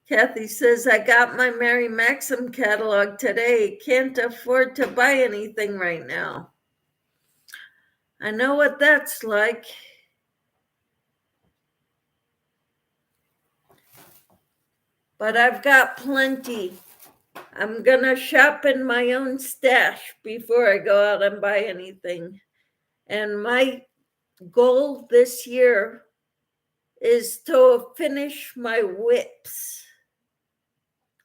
Kathy says, I got my Mary Maxim catalog today. Can't afford to buy anything right now. I know what that's like. But I've got plenty. I'm going to shop in my own stash before I go out and buy anything. And my goal this year is to finish my whips.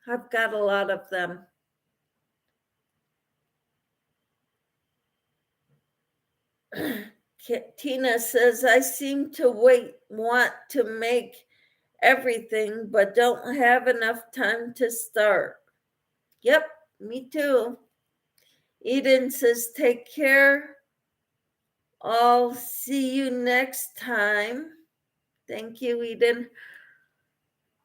I've got a lot of them. Tina says, I seem to want to make everything, but don't have enough time to start. Yep, me too. Eden says, take care. I'll see you next time. Thank you, Eden.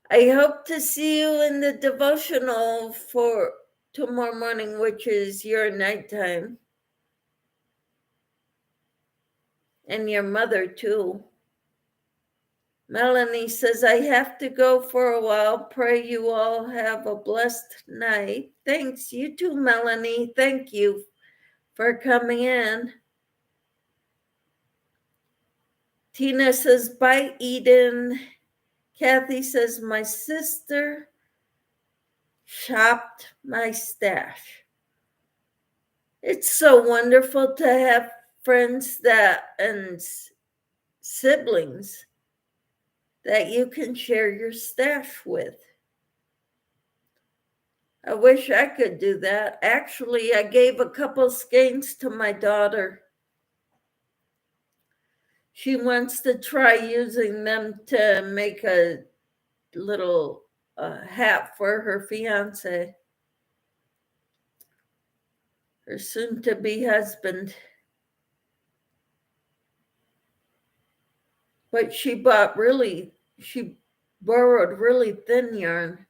I hope to see you in the devotional for tomorrow morning, which is your nighttime. And your mother, too. Melanie says, I have to go for a while. Pray you all have a blessed night. Thanks. You too, Melanie. Thank you for coming in. Tina says, bye, Eden. Kathy says, my sister shopped my stash. It's so wonderful to have friends and siblings that you can share your stash with. I wish I could do that. Actually, I gave a couple skeins to my daughter. She wants to try using them to make a little hat for her fiance, her soon-to-be husband. But she borrowed really thin yarn.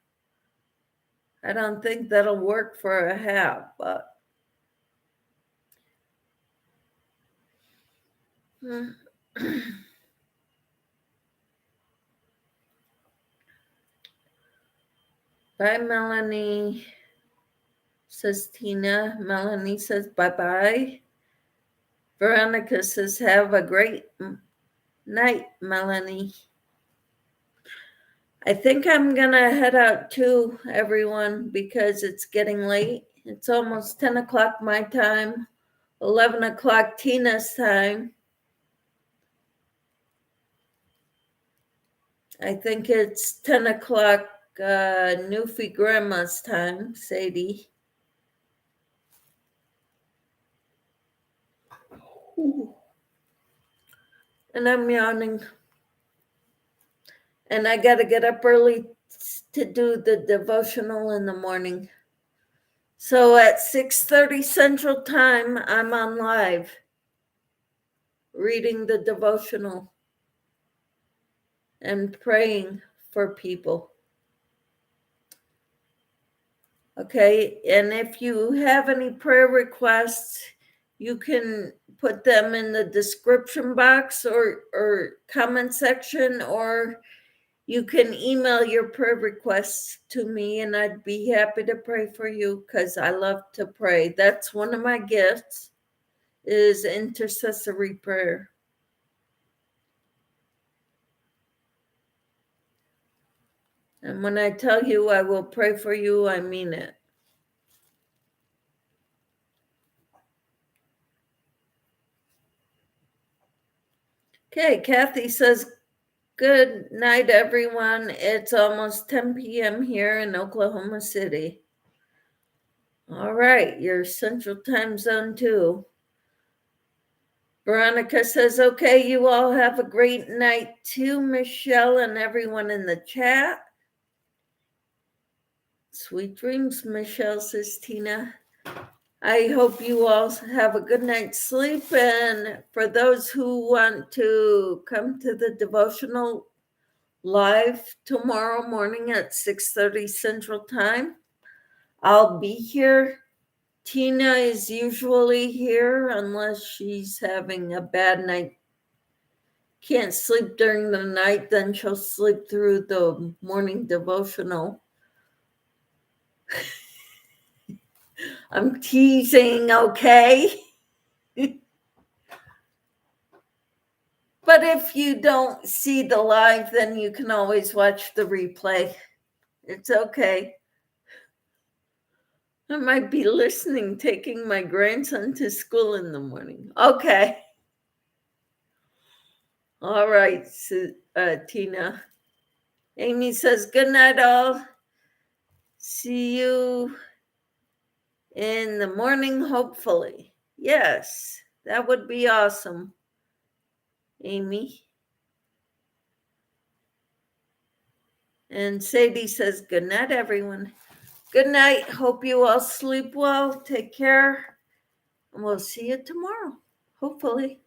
I don't think that'll work for a hat, but bye, Melanie, says Tina. Melanie says bye-bye. Veronica says, have a great night, Melanie. I think I'm going to head out too, everyone, because it's getting late. It's almost 10 o'clock my time, 11 o'clock Tina's time. I think it's 10 o'clock Newfie Grandma's time, Sadie. Ooh. And I'm yawning. And I got to get up early to do the devotional in the morning. So at 6:30 Central Time, I'm on live reading the devotional and praying for people. Okay, and if you have any prayer requests, you can put them in the description box or comment section, or you can email your prayer requests to me, and I'd be happy to pray for you because I love to pray. That's one of my gifts, is intercessory prayer. And when I tell you I will pray for you, I mean it. Okay, Kathy says, good night, everyone. It's almost 10 p.m. here in Oklahoma City. All right, your Central Time Zone too. Veronica says, okay, you all have a great night too, Michelle and everyone in the chat. Sweet dreams, Michelle, says Tina. I hope you all have a good night's sleep. And for those who want to come to the devotional live tomorrow morning at 6:30 Central Time, I'll be here. Tina is usually here unless she's having a bad night. Can't sleep during the night, then she'll sleep through the morning devotional. I'm teasing, okay? But if you don't see the live, then you can always watch the replay. It's okay. I might be listening, taking my grandson to school in the morning. Okay. All right, Tina. Amy says, good night, all. See you in the morning, hopefully. Yes, that would be awesome, Amy. And Sadie says, good night, everyone. Good night. Hope you all sleep well. Take care. And we'll see you tomorrow, hopefully.